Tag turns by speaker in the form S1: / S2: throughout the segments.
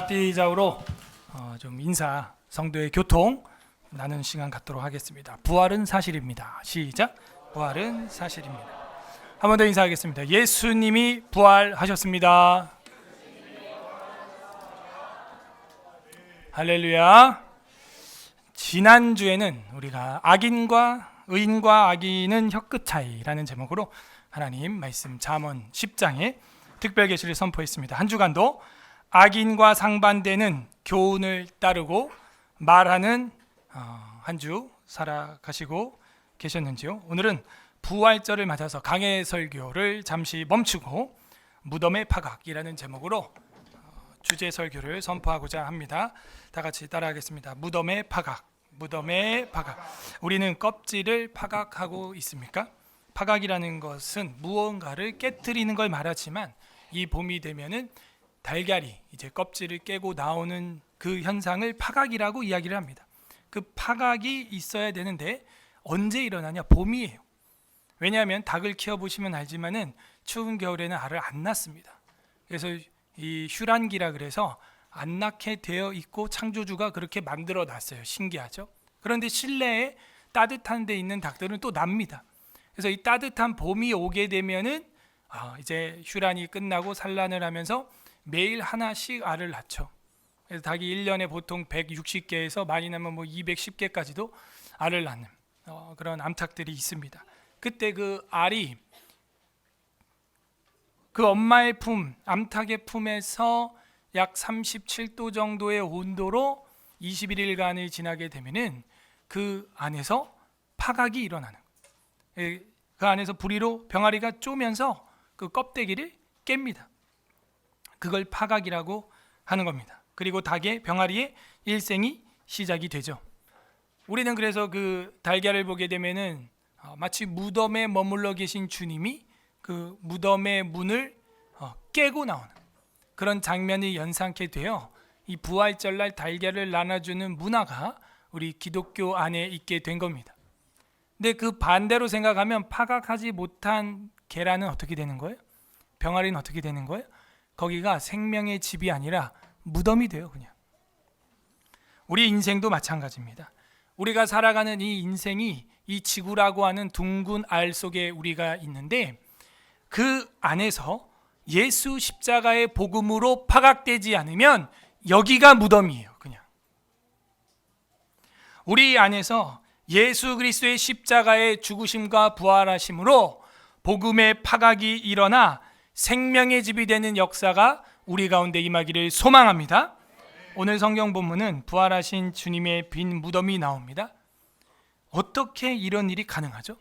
S1: 앞뒤작으로 좀 인사, 성도의 교통 나누는 시간 갖도록 하겠습니다. 부활은 사실입니다. 시작. 부활은 사실입니다. 한 번 더 인사하겠습니다. 예수님이 부활하셨습니다. 할렐루야. 지난주에는 우리가 의인과 악인은 혀끝 차이라는 제목으로 하나님 말씀 잠언 10장에 특별 계시를 선포했습니다. 한 주간도 악인과 상반되는 교훈을 따르고 말하는 한 주 살아가시고 계셨는지요? 오늘은 부활절을 맞아서 강해 설교를 잠시 멈추고 무덤의 파각이라는 제목으로 주제 설교를 선포하고자 합니다. 다 같이 따라하겠습니다. 무덤의 파각, 무덤의 파각. 우리는 껍질을 파각하고 있습니까? 파각이라는 것은 무언가를 깨트리는 걸 말하지만 이 봄이 되면은 달걀이 이제 껍질을 깨고 나오는 그 현상을 파각이라고 이야기를 합니다. 그 파각이 있어야 되는데 언제 일어나냐? 봄이에요. 왜냐하면 닭을 키워보시면 알지만은 추운 겨울에는 알을 안 낳습니다. 그래서 이 휴란기라 그래서 안 낳게 되어 있고 창조주가 그렇게 만들어 놨어요. 신기하죠? 그런데 실내에 따뜻한 데 있는 닭들은 또 납니다. 그래서 이 따뜻한 봄이 오게 되면은 이제 휴란이 끝나고 산란을 하면서 매일 하나씩 알을 낳죠. 그래서 닭이 1년에 보통 160개에서 많이 나면 210개까지도 알을 낳는 그런 암탉들이 있습니다. 그때 그 알이 그 엄마의 품, 암탉의 품에서 약 37도 정도의 온도로 21일간을 지나게 되면은 그 안에서 파각이 일어나는 거예요. 그 안에서 부리로 병아리가 쪼면서 그 껍데기를 깹니다. 그걸 파각이라고 하는 겁니다. 그리고 닭의 병아리의 일생이 시작이 되죠. 우리는 그래서 그 달걀을 보게 되면은 마치 무덤에 머물러 계신 주님이 그 무덤의 문을 깨고 나오는 그런 장면이 연상케 되어 이 부활절날 달걀을 나눠주는 문화가 우리 기독교 안에 있게 된 겁니다. 근데 그 반대로 생각하면 파각하지 못한 계란은 어떻게 되는 거예요? 병아리는 어떻게 되는 거예요? 거기가 생명의 집이 아니라 무덤이 돼요. 그냥 우리 인생도 마찬가지입니다. 우리가 살아가는 이 인생이 이 지구라고 하는 둥근 알 속에 우리가 있는데 그 안에서 예수 십자가의 복음으로 파각되지 않으면 여기가 무덤이에요. 그냥 우리 안에서 예수 그리스도의 십자가의 죽으심과 부활하심으로 복음의 파각이 일어나 생명의 집이 되는 역사가 우리 가운데 임하기를 소망합니다. 오늘 성경 본문은 부활하신 주님의 빈 무덤이 나옵니다. 어떻게 이런 일이 가능하죠?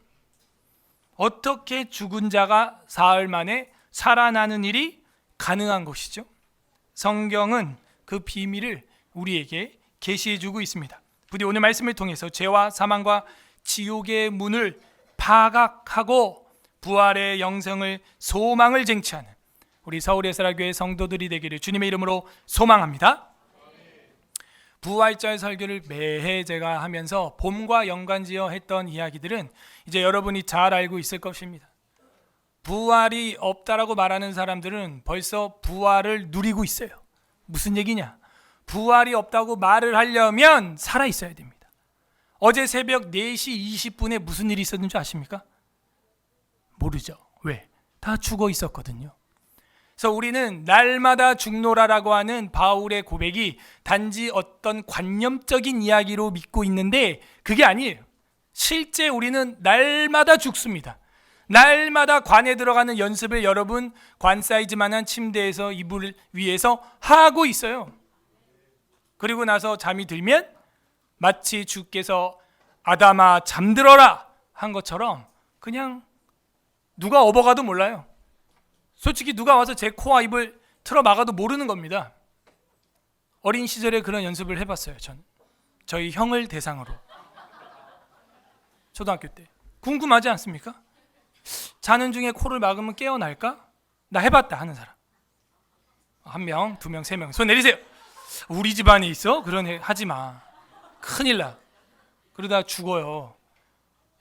S1: 어떻게 죽은 자가 사흘 만에 살아나는 일이 가능한 것이죠? 성경은 그 비밀을 우리에게 계시해 주고 있습니다. 부디 오늘 말씀을 통해서 죄와 사망과 지옥의 문을 파각하고 부활의 영생을 소망을 쟁취하는 우리 서울예사라교회 성도들이 되기를 주님의 이름으로 소망합니다. 부활절 설교를 매해 제가 하면서 봄과 연관지어 했던 이야기들은 이제 여러분이 잘 알고 있을 것입니다. 부활이 없다라고 말하는 사람들은 벌써 부활을 누리고 있어요. 무슨 얘기냐? 부활이 없다고 말을 하려면 살아 있어야 됩니다. 어제 새벽 4시 20분에 무슨 일이 있었는 줄 아십니까? 모르죠. 왜? 다 죽어 있었거든요. 그래서 우리는 날마다 죽노라라고 하는 바울의 고백이 단지 어떤 관념적인 이야기로 믿고 있는데 그게 아니에요. 실제 우리는 날마다 죽습니다. 날마다 관에 들어가는 연습을 여러분 관 사이즈만한 침대에서 이불 위에서 하고 있어요. 그리고 나서 잠이 들면 마치 주께서 아담아 잠들어라 한 것처럼 그냥 누가 업어가도 몰라요. 솔직히 누가 와서 제 코와 입을 틀어 막아도 모르는 겁니다. 어린 시절에 그런 연습을 해봤어요. 저희 형을 대상으로 초등학교 때. 궁금하지 않습니까? 자는 중에 코를 막으면 깨어날까? 나 해봤다 하는 사람 1명, 2명, 3명 손 내리세요. 우리 집안에 있어? 그런 애 하지마. 큰일 나. 그러다 죽어요.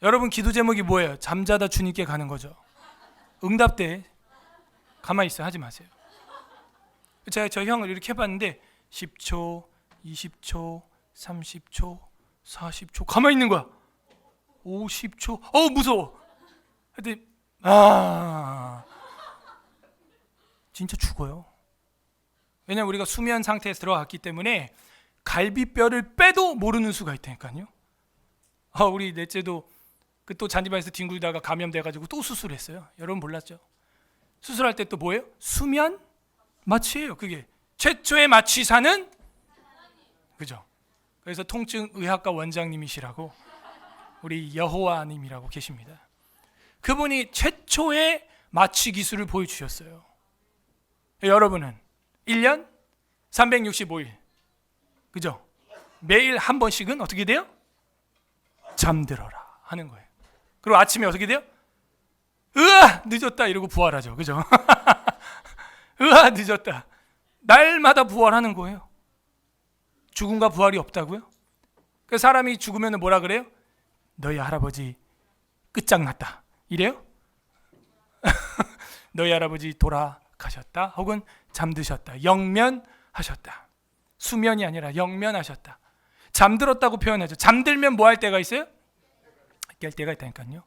S1: 여러분 기도 제목이 뭐예요? 잠자다 주님께 가는 거죠. 응답대. 가만히 있어요. 하지 마세요. 제가 저 형을 이렇게 해봤는데 10초, 20초, 30초, 40초 가만히 있는 거야. 50초. 무서워. 근데 진짜 죽어요. 왜냐면 우리가 수면 상태에서 들어갔기 때문에 갈비뼈를 빼도 모르는 수가 있다니까요. 우리 넷째도 또 잔디밭에서 뒹굴다가 감염돼가지고 또 수술했어요. 여러분 몰랐죠? 수술할 때 또 뭐예요? 수면 마취예요. 그게 최초의 마취사는 그죠? 그래서 통증의학과 원장님이시라고 우리 여호와님이라고 계십니다. 그분이 최초의 마취 기술을 보여주셨어요. 여러분은 1년 365일 그죠? 매일 한 번씩은 어떻게 돼요? 잠들어라 하는 거예요. 그리고 아침에 어떻게 돼요? 으아 늦었다 이러고 부활하죠. 그죠? 으아 늦었다. 날마다 부활하는 거예요. 죽음과 부활이 없다고요? 그 사람이 죽으면 뭐라 그래요? 너희 할아버지 끝장났다 이래요? 너희 할아버지 돌아가셨다 혹은 잠드셨다 영면하셨다. 수면이 아니라 영면하셨다. 잠들었다고 표현하죠. 잠들면 뭐 할 때가 있어요? 깰 때가 있다니까요.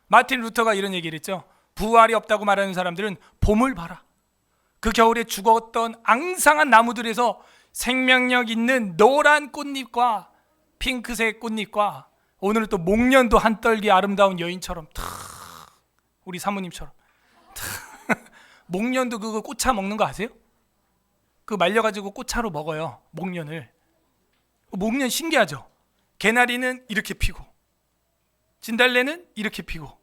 S1: 마틴 루터가 이런 얘기를 했죠. 부활이 없다고 말하는 사람들은 봄을 봐라. 그 겨울에 죽었던 앙상한 나무들에서 생명력 있는 노란 꽃잎과 핑크색 꽃잎과 오늘은 또 목련도 한떨기 아름다운 여인처럼 우리 사모님처럼 목련도 그거 꽃차 먹는 거 아세요? 그거 말려가지고 꽃차로 먹어요. 목련을. 목련 신기하죠? 개나리는 이렇게 피고 진달래는 이렇게 피고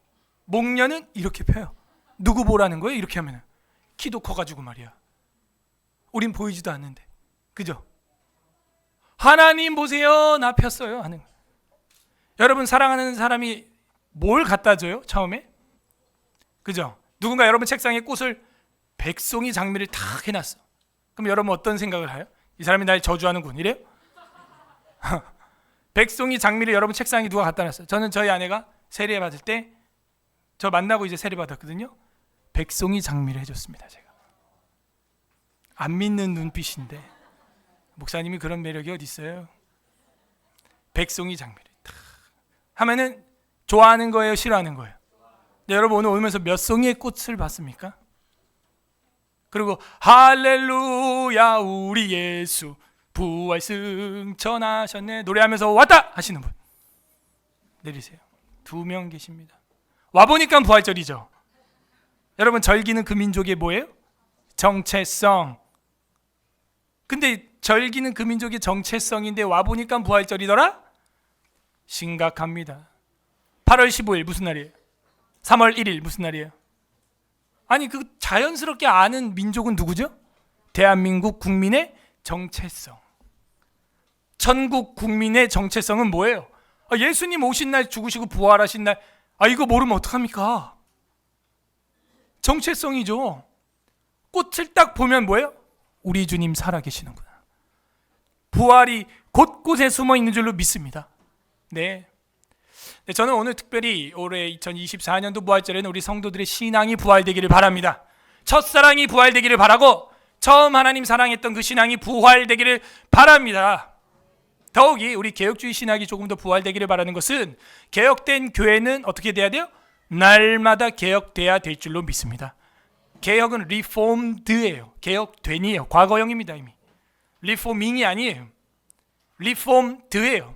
S1: 목련은 이렇게 펴요. 누구 보라는 거예요? 이렇게 하면은 키도 커가지고 말이야. 우린 보이지도 않는데 그죠? 하나님 보세요 나 폈어요 하는 거예요. 여러분 사랑하는 사람이 뭘 갖다 줘요? 처음에 그죠? 누군가 여러분 책상에 꽃을 백송이 장미를 탁 해놨어. 그럼 여러분 어떤 생각을 해요? 이 사람이 날 저주하는군 이래요? 백송이 장미를 여러분 책상에 누가 갖다 놨어요? 저는 저희 아내가 세례 받을 때 저 만나고 이제 세례 받았거든요. 백송이 장미를 해줬습니다. 제가 안 믿는 눈빛인데 목사님이 그런 매력이 어디 있어요? 백송이 장미를 탁 하면은 좋아하는 거예요? 싫어하는 거예요? 네, 여러분 오늘 오면서 몇 송이의 꽃을 봤습니까? 그리고 할렐루야 우리 예수 부활 승천하셨네 노래하면서 왔다 하시는 분 내리세요. 2명 계십니다. 와보니까 부활절이죠. 여러분 절기는 그 민족의 뭐예요? 정체성. 근데 절기는 그 민족의 정체성인데 와보니까 부활절이더라? 심각합니다. 8월 15일 무슨 날이에요? 3월 1일 무슨 날이에요? 아니 그 자연스럽게 아는 민족은 누구죠? 대한민국 국민의 정체성. 천국 국민의 정체성은 뭐예요? 예수님 오신 날 죽으시고 부활하신 날 이거 모르면 어떡합니까? 정체성이죠. 꽃을 딱 보면 뭐예요? 우리 주님 살아계시는구나. 부활이 곳곳에 숨어 있는 줄로 믿습니다. 네. 저는 오늘 특별히 올해 2024년도 부활절에는 우리 성도들의 신앙이 부활되기를 바랍니다. 첫사랑이 부활되기를 바라고 처음 하나님 사랑했던 그 신앙이 부활되기를 바랍니다. 더욱이 우리 개혁주의 신학이 조금 더 부활되기를 바라는 것은 개혁된 교회는 어떻게 돼야 돼요? 날마다 개혁돼야 될 줄로 믿습니다. 개혁은 리폼드예요. 개혁된이에요. 과거형입니다. 이미. 리포밍이 아니에요. 리폼드예요.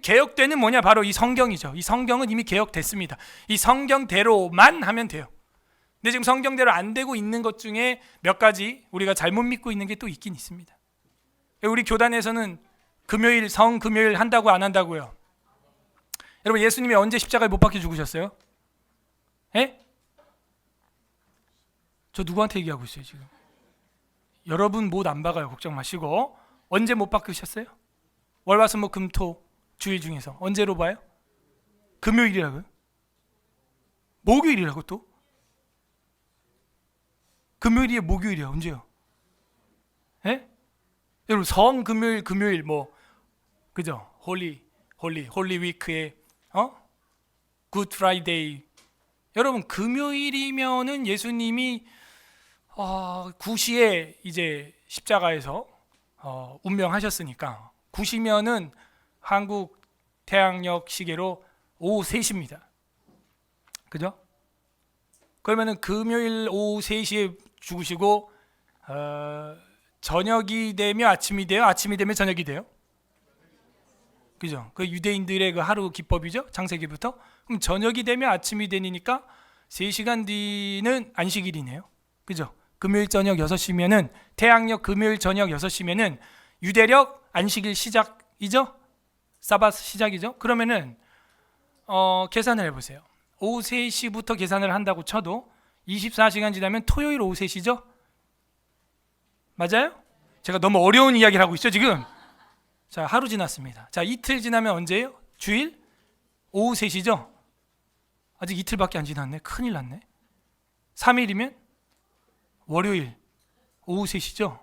S1: 개혁되는 뭐냐? 바로 이 성경이죠. 이 성경은 이미 개혁됐습니다. 이 성경대로만 하면 돼요. 근데 지금 성경대로 안 되고 있는 것 중에 몇 가지 우리가 잘못 믿고 있는 게 또 있긴 있습니다. 우리 교단에서는 금요일, 성금요일 한다고 안 한다고요? 여러분 예수님이 언제 십자가에 못 박혀 죽으셨어요? 에? 저 누구한테 얘기하고 있어요 지금? 여러분 못 안 박아요. 걱정 마시고. 언제 못 박으셨어요? 월화수목금토 주일 중에서 언제로 봐요? 금요일이라고요? 목요일이라고 또? 금요일이 목요일이야. 언제요? 에? 여러분 성금요일 금요일 뭐 그죠? 홀리 위크에 굿 프라이데이. 여러분 금요일이면은 예수님이 9시에 이제 십자가에서 운명하셨으니까 9시면은 한국 태양력 시계로 오후 3시입니다. 그죠? 그러면은 금요일 오후 3시에 죽으시고 저녁이 되면 아침이 돼요? 아침이 되면 저녁이 돼요? 그죠? 그 유대인들의 그 하루 기법이죠. 창세기부터. 그럼 저녁이 되면 아침이 되니까 3시간 뒤는 안식일이네요. 그죠? 금요일 저녁 6시면은 태양력 금요일 저녁 6시면은 유대력 안식일 시작이죠? 사바스 시작이죠? 그러면은 계산을 해 보세요. 오후 3시부터 계산을 한다고 쳐도 24시간 지나면 토요일 오후 3시죠? 맞아요? 제가 너무 어려운 이야기를 하고 있죠, 지금? 자, 하루 지났습니다. 자, 이틀 지나면 언제예요? 주일 오후 3시죠? 아직 이틀밖에 안 지났네. 큰일 났네. 3일이면 월요일 오후 3시죠?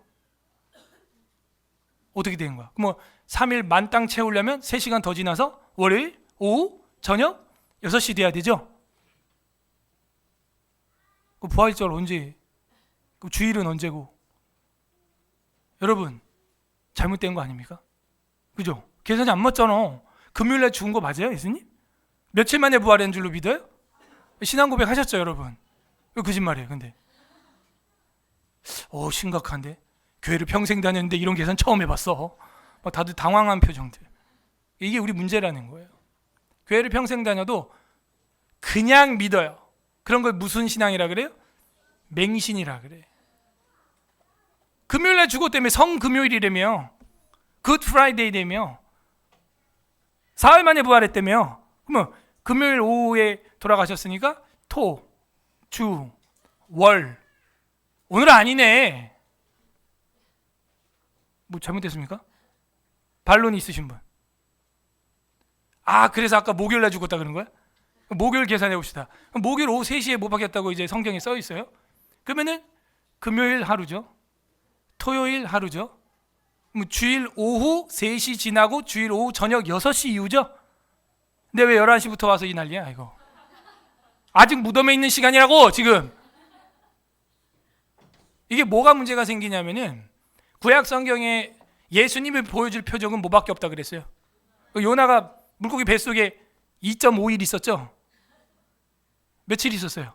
S1: 어떻게 되는 거야? 그럼 3일 만땅 채우려면 3시간 더 지나서 월요일 오후 저녁 6시 돼야 되죠? 그 부활절 언제? 그 주일은 언제고? 여러분 잘못된 거 아닙니까? 그죠? 계산이 안 맞잖아. 금요일날 죽은 거 맞아요, 예수님? 며칠 만에 부활한 줄로 믿어요? 신앙 고백 하셨죠, 여러분? 왜 거짓말이에요, 근데? 심각한데? 교회를 평생 다녔는데 이런 계산 처음 해봤어. 막 다들 당황한 표정들. 이게 우리 문제라는 거예요. 교회를 평생 다녀도 그냥 믿어요. 그런 걸 무슨 신앙이라 그래요? 맹신이라 그래. 금요일날 죽었다며 성금요일이라며, 굿 프라이데이라며, 사흘 만에 부활했다며. 그러면 금요일 오후에 돌아가셨으니까 토, 주, 월, 오늘은 아니네. 뭐 잘못됐습니까? 반론이 있으신 분. 그래서 아까 목요일 날 죽었다 그런 거야? 목요일 계산해 봅시다. 목요일 오후 3시에 못 박혔다고 이제 성경에 써 있어요. 그러면은 금요일 하루죠. 토요일 하루죠. 뭐 주일 오후 3시 지나고 주일 오후 저녁 6시 이후죠. 근데 왜 11시부터 와서 이 난리야 이거. 아직 무덤에 있는 시간이라고 지금. 이게 뭐가 문제가 생기냐면은 구약 성경에 예수님을 보여줄 표적은 뭐밖에 없다 그랬어요. 요나가 물고기 뱃속에 2.5일 있었죠. 며칠 있었어요?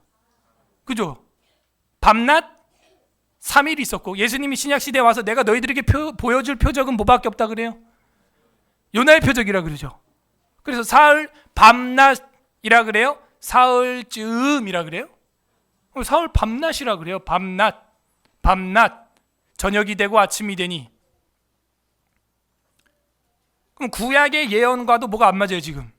S1: 그죠? 밤낮 3일 있었고, 예수님이 신약시대에 와서 내가 너희들에게 보여줄 표적은 뭐밖에 없다 그래요? 요나의 표적이라 그러죠. 그래서 사흘 밤낮이라 그래요? 사흘쯤이라 그래요? 사흘 밤낮이라 그래요. 밤낮 저녁이 되고 아침이 되니. 그럼 구약의 예언과도 뭐가 안 맞아요 지금?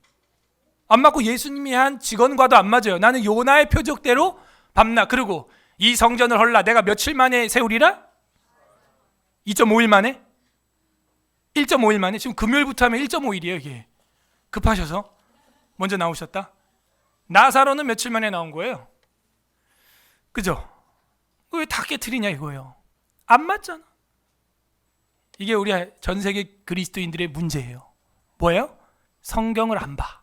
S1: 안 맞고 예수님이 한 직언과도 안 맞아요. 나는 요나의 표적대로 밤낮, 그리고 이 성전을 헐라 내가 며칠 만에 세우리라? 2.5일 만에? 1.5일 만에? 지금 금요일부터 하면 1.5일이에요 이게. 급하셔서 먼저 나오셨다. 나사로는 며칠 만에 나온 거예요. 그죠? 왜 다 깨트리냐 이거예요. 안 맞잖아. 이게 우리 전 세계 그리스도인들의 문제예요. 뭐예요? 성경을 안 봐.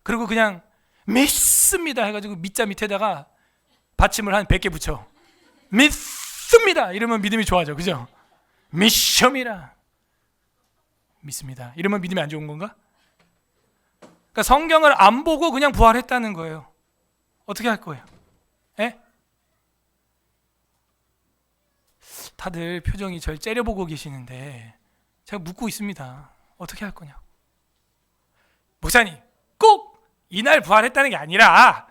S1: 그리고 그냥 믿습니다 해가지고 밑자 밑에다가 받침을 한 100개 붙여. 믿습니다 이러면 믿음이 좋아져. 그죠? 믿음이라 믿습니다 이러면 믿음이 안 좋은 건가? 그러니까 성경을 안 보고 그냥 부활했다는 거예요. 어떻게 할 거예요? 에? 다들 표정이 절 째려보고 계시는데 제가 묻고 있습니다. 어떻게 할 거냐고. 목사님, 꼭 이날 부활했다는 게 아니라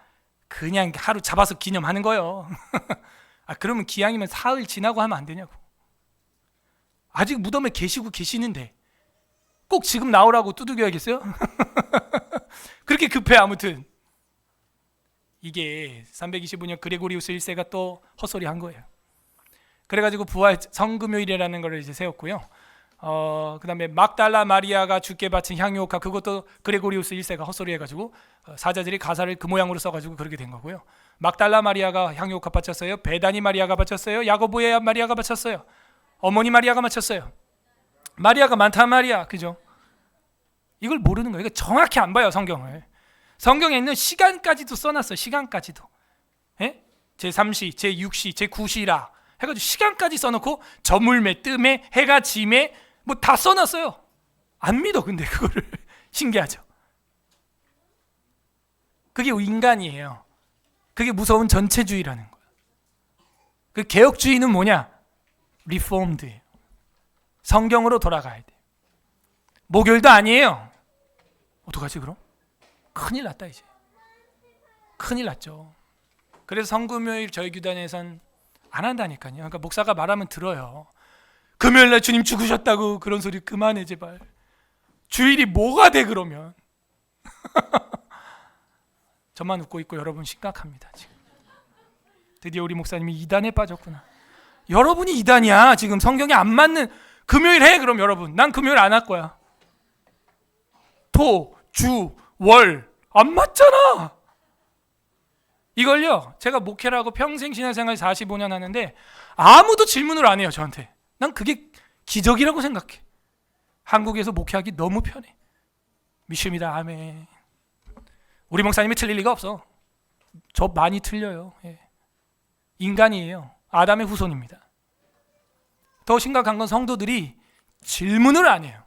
S1: 그냥 하루 잡아서 기념하는 거예요. 그러면 기왕이면 사흘 지나고 하면 안 되냐고. 아직 무덤에 계시고 계시는데 꼭 지금 나오라고 두들겨야겠어요? 그렇게 급해. 아무튼 이게 325년 그레고리우스 1세가 또 헛소리 한 거예요. 그래가지고 부활 성금요일이라는 걸 이제 세웠고요. 그다음에 막달라 마리아가 주께 바친 향유옥화, 그것도 그레고리우스 1세가 헛소리 해가지고 사자들이 가사를 그 모양으로 써가지고 그렇게 된 거고요. 막달라 마리아가 향유옥화 바쳤어요. 베다니 마리아가 바쳤어요. 야고보의 마리아가 바쳤어요. 어머니 마리아가 바쳤어요. 마리아가 많다 말이야, 그죠? 이걸 모르는 거예요. 이거 정확히 안 봐요 성경을. 성경에 있는 시간까지도 써놨어요. 시간까지도. 제3시, 제6시, 제9시라 해가지고 시간까지 써놓고 저물매, 뜸에, 해가 짐에 뭐 다 써놨어요. 안 믿어. 근데 그거를 신기하죠. 그게 인간이에요. 그게 무서운 전체주의라는 거예요. 그 개혁주의는 뭐냐? 리폼드예요. 성경으로 돌아가야 돼. 목요일도 아니에요. 어떡하지 그럼? 큰일 났다 이제. 큰일 났죠. 그래서 성금요일 저희 교단에선 안 한다니까요. 그러니까 목사가 말하면 들어요. 금요일날 주님 죽으셨다고 그런 소리 그만해 제발. 주일이 뭐가 돼 그러면. 저만 웃고 있고 여러분 심각합니다 지금. 드디어 우리 목사님이 이단에 빠졌구나. 여러분이 이단이야. 지금 성경에 안 맞는 금요일 해 그럼 여러분. 난 금요일 안 할 거야. 토, 주, 월 안 맞잖아. 이걸요 제가 목회라고 평생 신앙생활 45년 하는데 아무도 질문을 안 해요 저한테. 난 그게 기적이라고 생각해. 한국에서 목회하기 너무 편해. 믿습니다. 아멘. 우리 목사님이 틀릴 리가 없어. 저 많이 틀려요. 예. 인간이에요. 아담의 후손입니다. 더 심각한 건 성도들이 질문을 안 해요.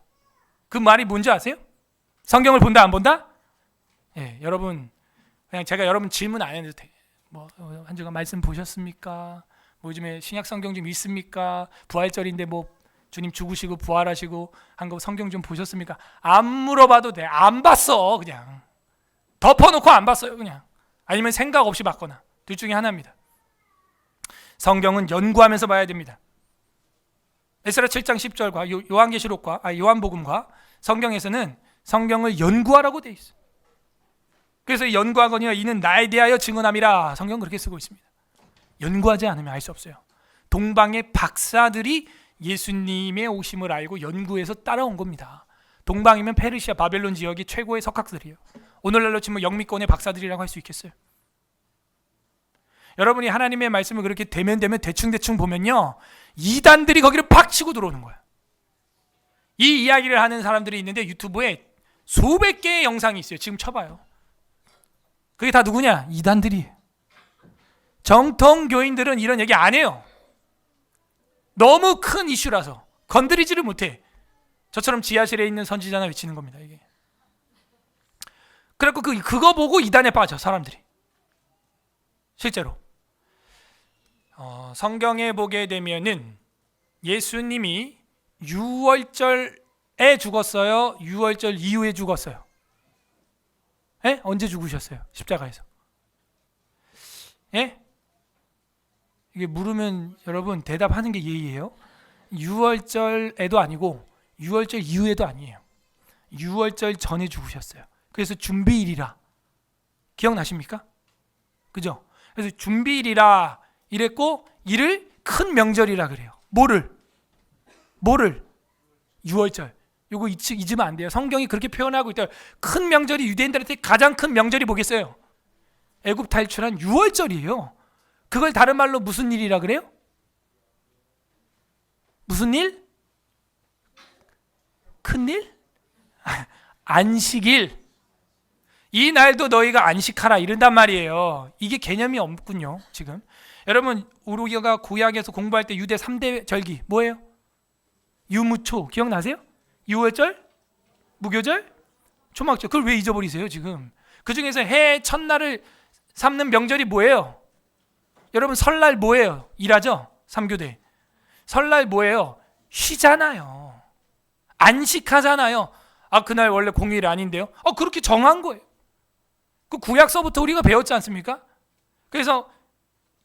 S1: 그 말이 뭔지 아세요? 성경을 본다 안 본다? 예, 여러분 그냥 제가 여러분 질문 안 해도 돼. 뭐 한 주간 말씀 보셨습니까? 뭐 요즘에 신약 성경 좀 있습니까? 부활절인데 뭐 주님 죽으시고 부활하시고 한 거 성경 좀 보셨습니까? 안 물어봐도 돼. 안 봤어 그냥. 덮어놓고 안 봤어요 그냥. 아니면 생각 없이 봤거나 둘 중에 하나입니다. 성경은 연구하면서 봐야 됩니다. 에스라 7장 10절과 요한계시록과 요한복음과 성경에서는 성경을 연구하라고 돼 있어요. 그래서 연구하거니와 이는 나에 대하여 증언함이라 성경 그렇게 쓰고 있습니다. 연구하지 않으면 알 수 없어요. 동방의 박사들이 예수님의 오심을 알고 연구해서 따라온 겁니다. 동방이면 페르시아, 바벨론 지역이 최고의 석학들이에요. 오늘날로 치면 영미권의 박사들이라고 할 수 있겠어요. 여러분이 하나님의 말씀을 그렇게 대면 대충 보면요 이단들이 거기를 팍 치고 들어오는 거예요. 이 이야기를 하는 사람들이 있는데 유튜브에 수백 개의 영상이 있어요. 지금 쳐봐요. 그게 다 누구냐? 이단들이에요. 정통 교인들은 이런 얘기 안 해요. 너무 큰 이슈라서 건드리지를 못해. 저처럼 지하실에 있는 선지자나 외치는 겁니다. 이게. 그래갖고 그거 보고 이단에 빠져 사람들이. 실제로 성경에 보게 되면은 예수님이 6월절에 죽었어요? 6월절 이후에 죽었어요? 예? 언제 죽으셨어요? 십자가에서. 예? 이게 물으면 여러분 대답하는 게 예의예요. 6월절에도 아니고 6월절 이후에도 아니에요. 6월절 전에 죽으셨어요. 그래서 준비일이라. 기억나십니까? 그죠? 그래서 준비일이라 이랬고 이를 큰 명절이라 그래요. 뭐를? 6월절. 요거 잊으면 안 돼요. 성경이 그렇게 표현하고 있다. 큰 명절이 유대인들한테 가장 큰 명절이 뭐겠어요? 애굽 탈출한 6월절이에요. 그걸 다른 말로 무슨 일이라 그래요? 무슨 일? 큰 일? 안식일. 이 날도 너희가 안식하라 이런단 말이에요. 이게 개념이 없군요. 지금 여러분 우리가 구약에서 공부할 때 유대 3대 절기 뭐예요? 유무초 기억나세요? 6월절? 무교절? 초막절. 그걸 왜 잊어버리세요 지금? 그 중에서 해 첫날을 삼는 명절이 뭐예요? 여러분 설날 뭐예요? 일하죠? 3교대. 설날 뭐예요? 쉬잖아요. 안식하잖아요. 아 그날 원래 공휴일 아닌데요? 그렇게 정한 거예요. 그 구약서부터 우리가 배웠지 않습니까? 그래서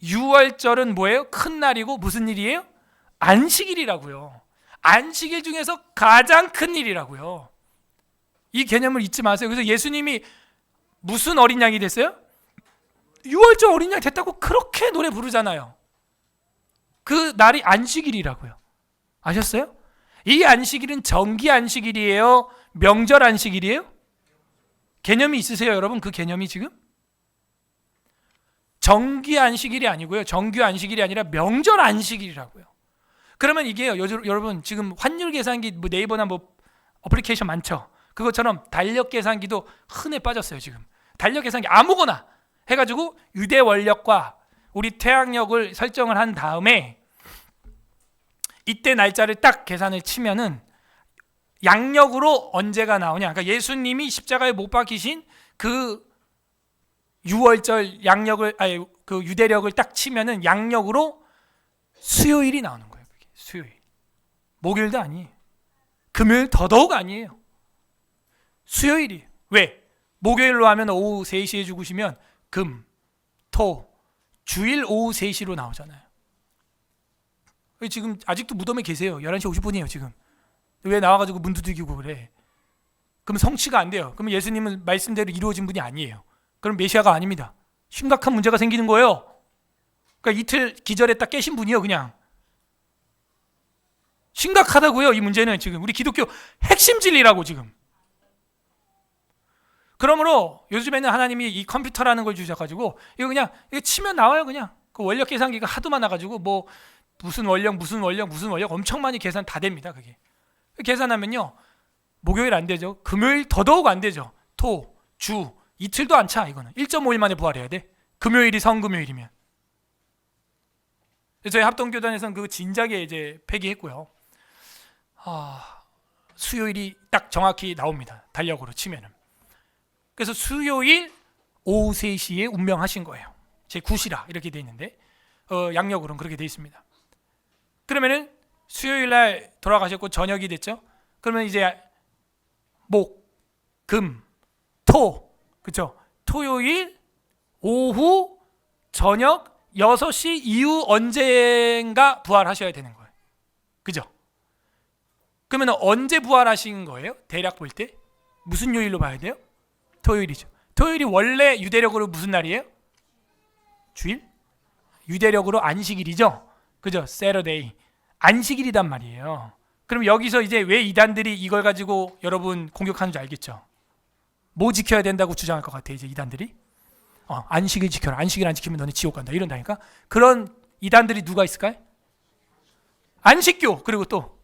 S1: 6월절은 뭐예요? 큰 날이고 무슨 일이에요? 안식일이라고요. 안식일 중에서 가장 큰 일이라고요. 이 개념을 잊지 마세요. 그래서 예수님이 무슨 어린 양이 됐어요? 6월절 어린 양 됐다고 그렇게 노래 부르잖아요. 그 날이 안식일이라고요. 아셨어요? 이 안식일은 정기 안식일이에요? 명절 안식일이에요? 개념이 있으세요 여러분? 그 개념이 지금? 정기 안식일이 아니고요. 정규 안식일이 아니라 명절 안식일이라고요. 그러면 이게요. 여러분 지금 환율 계산기 뭐 네이버나 뭐 어플리케이션 많죠. 그것처럼 달력 계산기도 흔해 빠졌어요. 지금 달력 계산기 아무거나 해가지고 유대 원력과 우리 태양력을 설정을 한 다음에 이때 날짜를 딱 계산을 치면은 양력으로 언제가 나오냐? 그러니까 예수님이 십자가에 못 박히신 그 유월절 양력을 그 유대력을 딱 치면은 양력으로 수요일이 나오는 거예요. 그게 수요일. 목요일도 아니에요. 금요일 더더욱 아니에요. 수요일이. 왜? 목요일로 하면 오후 3시에 죽으시면 금, 토, 주일 오후 3시로 나오잖아요. 지금 아직도 무덤에 계세요. 11시 50분이에요 지금. 왜 나와가지고 문 두들기고 그래? 그럼 성취가 안 돼요. 그러면 예수님은 말씀대로 이루어진 분이 아니에요. 그럼 메시아가 아닙니다. 심각한 문제가 생기는 거예요. 그러니까 이틀 기절했다 깨신 분이요 그냥. 심각하다고요. 이 문제는 지금 우리 기독교 핵심 진리라고 지금. 그러므로 요즘에는 하나님이 이 컴퓨터라는 걸 주셔가지고 이거 그냥 이거 치면 나와요 그냥. 그 원력 계산기가 하도 많아가지고 뭐 무슨 원력 엄청 많이 계산 다 됩니다 그게. 계산하면요 목요일 안 되죠. 금요일 더더욱 안 되죠. 토, 주 이틀도 안 차 이거는. 1.5일 만에 부활해야 돼. 금요일이 성금요일이면. 저희 합동교단에서는 그 진작에 이제 폐기했고요. 수요일이 딱 정확히 나옵니다. 달력으로 치면은. 그래서 수요일 오후 3시에 운명하신 거예요. 제 구시라 이렇게 돼 있는데 양력으로는 그렇게 돼 있습니다. 그러면은 수요일 날 돌아가셨고 저녁이 됐죠. 그러면 이제 목, 금, 토, 그렇죠? 토요일 오후 저녁 6시 이후 언젠가 부활하셔야 되는 거예요. 그죠? 그러면 언제 부활하신 거예요? 대략 볼 때 무슨 요일로 봐야 돼요? 토요일이죠. 토요일이 원래 유대력으로 무슨 날이에요? 주일? 유대력으로 안식일이죠. 그죠? Saturday. 안식일이란 말이에요. 그럼 여기서 이제 왜 이단들이 이걸 가지고 여러분 공격하는 줄 알겠죠? 뭐 지켜야 된다고 주장할 것 같아요, 이제 이단들이? 안식일 지켜라. 안식일 안 지키면 너네 지옥 간다. 이런다니까? 그런 이단들이 누가 있을까요? 안식교, 그리고 또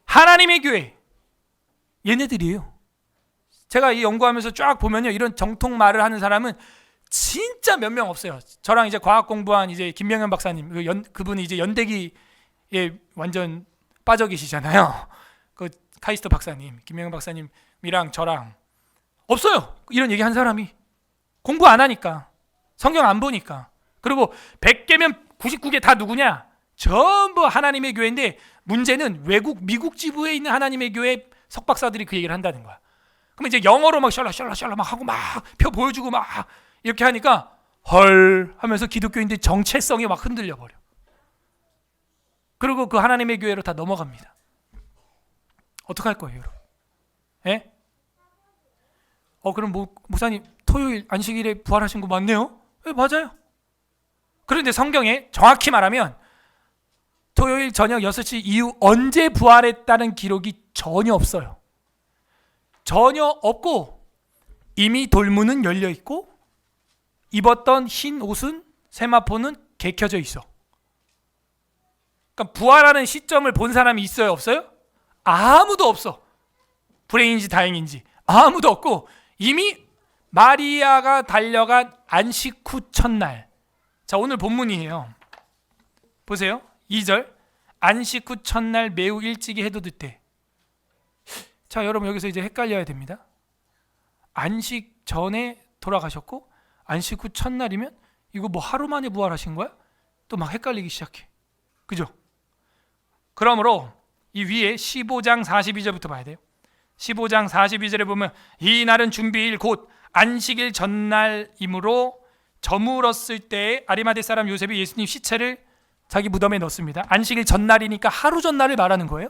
S1: 하나님의 교회. 얘네들이에요. 제가 이 연구하면서 쫙 보면요, 이런 정통 말을 하는 사람은 진짜 몇 명 없어요. 저랑 이제 과학 공부한 이제 김명현 박사님, 그분이 이제 연대기에 완전 빠져 계시잖아요. 그 카이스트 박사님, 김명현 박사님이랑 저랑 없어요. 이런 얘기 한 사람이. 공부 안 하니까, 성경 안 보니까. 그리고 100개면 99개 다 누구냐? 전부 하나님의 교회인데 문제는 외국 미국 지부에 있는 하나님의 교회 석박사들이 그 얘기를 한다는 거야. 그럼 이제 영어로 막 샬라샬라 막 하고 막 펴 보여주고 막 이렇게 하니까 헐 하면서 기독교인들 정체성이 막 흔들려 버려. 그리고 그 하나님의 교회로 다 넘어갑니다. 어떡할 거예요, 여러분? 예? 그럼 목사님 토요일 안식일에 부활하신 거 맞네요? 네, 맞아요. 그런데 성경에 정확히 말하면 토요일 저녁 6시 이후 언제 부활했다는 기록이 전혀 없어요. 전혀 없고 이미 돌문은 열려 있고 입었던 흰 옷은 세마포는 개켜져 있어. 그러니까 부활하는 시점을 본 사람이 있어요, 없어요? 아무도 없어. 불행인지 다행인지 아무도 없고 이미 마리아가 달려간 안식 후 첫날. 자, 오늘 본문이에요. 보세요. 2절. 안식 후 첫날 매우 일찍이 해돋을 때. 자, 여러분 여기서 이제 헷갈려야 됩니다. 안식 전에 돌아가셨고 안식 후 첫날이면 이거 뭐 하루 만에 부활하신 거야? 또 막 헷갈리기 시작해. 그죠? 그러므로 이 위에 15장 42절부터 봐야 돼요. 15장 42절에 보면 이 날은 준비일 곧 안식일 전날이므로 저물었을 때에 아리마대 사람 요셉이 예수님 시체를 자기 무덤에 넣습니다. 안식일 전날이니까 하루 전날을 말하는 거예요.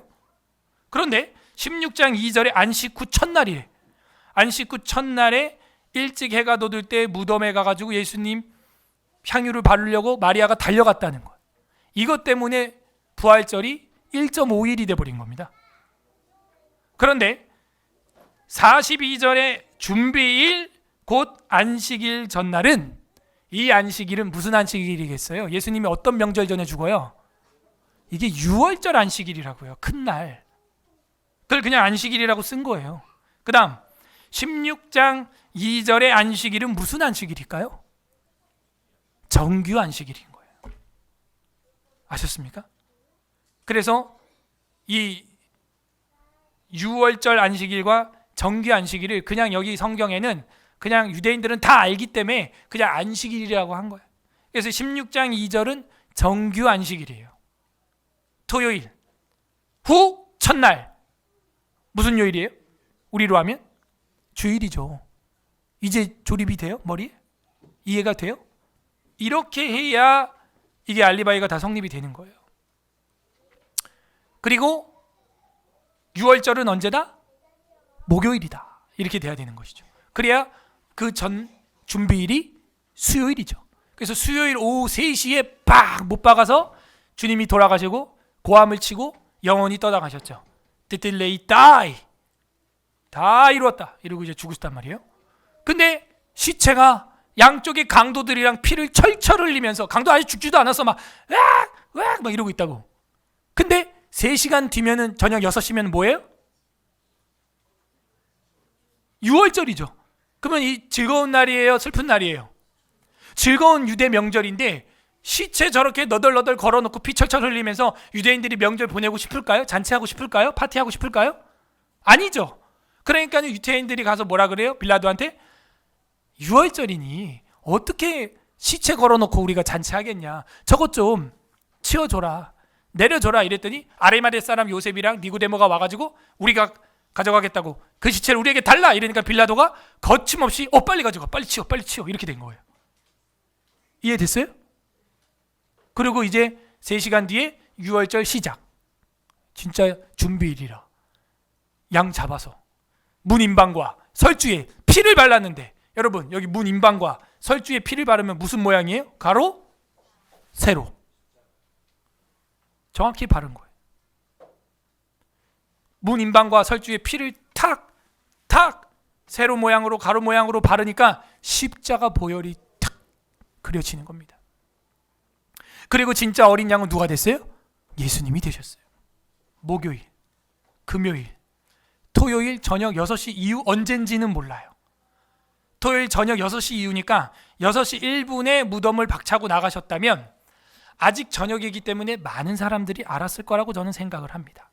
S1: 그런데 16장 2절에 안식 후 첫날이래. 안식 후 첫날에 일찍 해가 돋을 때 무덤에 가가지고 예수님 향유를 바르려고 마리아가 달려갔다는 거예요. 이것 때문에 부활절이 1.5일이 돼버린 겁니다. 그런데 42절에 준비일 곧 안식일 전날은 이 안식일은 무슨 안식일이겠어요? 예수님이 어떤 명절 전에 죽어요? 이게 유월절 안식일이라고요. 큰 날. 그걸 그냥 안식일이라고 쓴 거예요. 그 다음 16장 2절의 안식일은 무슨 안식일일까요? 정규 안식일인 거예요. 아셨습니까? 그래서 이 유월절 안식일과 정규 안식일을 그냥 여기 성경에는 그냥 유대인들은 다 알기 때문에 그냥 안식일이라고 한 거예요. 그래서 16장 2절은 정규 안식일이에요. 토요일 후 첫날 무슨 요일이에요? 우리로 하면 주일이죠. 이제 조립이 돼요? 머리에? 이해가 돼요? 이렇게 해야 이게 알리바이가 다 성립이 되는 거예요. 그리고 유월절은 언제다? 목요일이다. 이렇게 돼야 되는 것이죠. 그래야 그 전 준비일이 수요일이죠. 그래서 수요일 오후 3시에 빡 못 박아서 주님이 돌아가시고 고함을 치고 영원히 떠나가셨죠. 띠띠레이 다이, 다 이루었다 이러고 이제 죽으셨단 말이에요. 근데 시체가 양쪽의 강도들이랑 피를 철철 흘리면서, 강도 아직 죽지도 않았어, 막 으악 막 이러고 있다고. 근데 3시간 뒤면은 저녁 6시면 뭐예요? 유월절이죠. 그러면 이 즐거운 날이에요, 슬픈 날이에요? 즐거운 유대 명절인데 시체 저렇게 너덜너덜 걸어놓고 피 철철 흘리면서 유대인들이 명절 보내고 싶을까요? 잔치하고 싶을까요? 파티하고 싶을까요? 아니죠. 그러니까 유대인들이 가서 뭐라 그래요? 빌라도한테 유월절이니 어떻게 시체 걸어놓고 우리가 잔치하겠냐, 저것 좀 치워줘라, 내려줘라 이랬더니 아리마대 사람 요셉이랑 니고데모가 와가지고 우리가 가져가겠다고, 그 시체를 우리에게 달라 이러니까 빌라도가 거침없이 빨리 가져가, 빨리 치워, 빨리 치워 이렇게 된 거예요. 이해됐어요? 그리고 이제 3시간 뒤에 유월절 시작. 진짜 준비일이라 양 잡아서 문인방과 설주에 피를 발랐는데, 여러분 여기 문인방과 설주에 피를 바르면 무슨 모양이에요? 가로 세로 정확히 바른 거예요. 문인방과 설주에 피를 탁 세로 모양으로 가로 모양으로 바르니까 십자가 보혈이 탁 그려지는 겁니다. 그리고 진짜 어린 양은 누가 됐어요? 예수님이 되셨어요. 목요일, 금요일, 토요일 저녁 6시 이후 언젠지는 몰라요. 토요일 저녁 6시 이후니까 6시 1분에 무덤을 박차고 나가셨다면 아직 저녁이기 때문에 많은 사람들이 알았을 거라고 저는 생각을 합니다.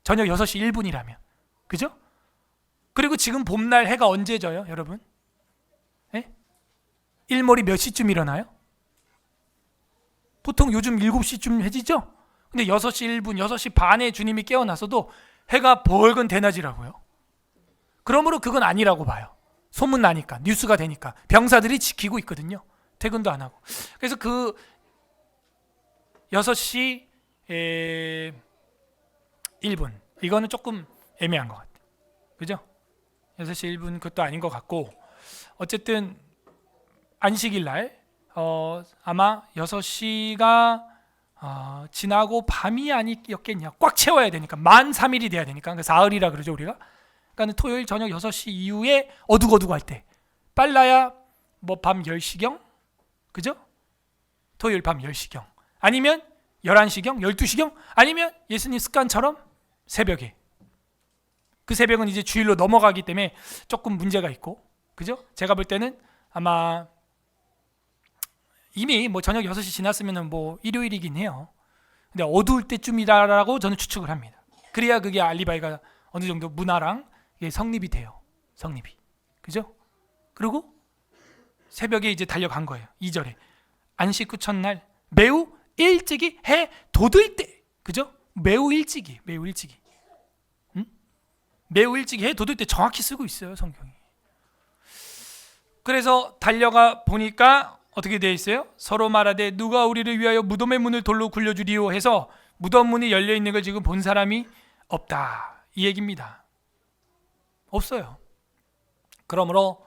S1: 저녁 6시 1분이라면. 그죠? 그리고 지금 봄날 해가 언제 져요, 여러분? 예? 일몰이 몇 시쯤 일어나요? 보통 요즘 7시쯤 해지죠? 근데 6시 1분, 6시 반에 주님이 깨어나서도 해가 벌건 대낮이라고요. 그러므로 그건 아니라고 봐요. 소문 나니까, 뉴스가 되니까 병사들이 지키고 있거든요. 퇴근도 안 하고. 그래서 그 6시 1분 이거는 조금 애매한 것 같아요. 그죠? 6시 1분 그것도 아닌 것 같고, 어쨌든 안식일 날 아마 6시가 지나고 밤이 아니었겠냐. 꽉 채워야 되니까 만 3일이 돼야 되니까, 그러니까 사흘이라 그러죠 우리가. 그러니까 토요일 저녁 6시 이후에 어둑어둑할 때, 빨라야 뭐 밤 10시경, 그죠? 토요일 밤 10시경, 아니면 11시경, 12시경, 아니면 예수님 습관처럼 새벽에. 그 새벽은 이제 주일로 넘어가기 때문에 조금 문제가 있고, 그죠? 제가 볼 때는 아마 이미 뭐 저녁 6시 지났으면 뭐 일요일이긴 해요. 근데 어두울 때쯤이다라고 저는 추측을 합니다. 그래야 그게 알리바이가 어느 정도 문화랑 성립이 돼요. 성립이. 그죠? 그리고 새벽에 이제 달려간 거예요. 2절에 안식 후 첫날 매우 일찍이 해 돋을 때. 그죠? 매우 일찍이. 응? 매우 일찍이 해 돋을 때 정확히 쓰고 있어요, 성경이. 그래서 달려가 보니까 어떻게 되어 있어요? 서로 말하되 누가 우리를 위하여 무덤의 문을 돌로 굴려주리오 해서 무덤 문이 열려 있는 걸 지금 본 사람이 없다, 이 얘기입니다. 없어요. 그러므로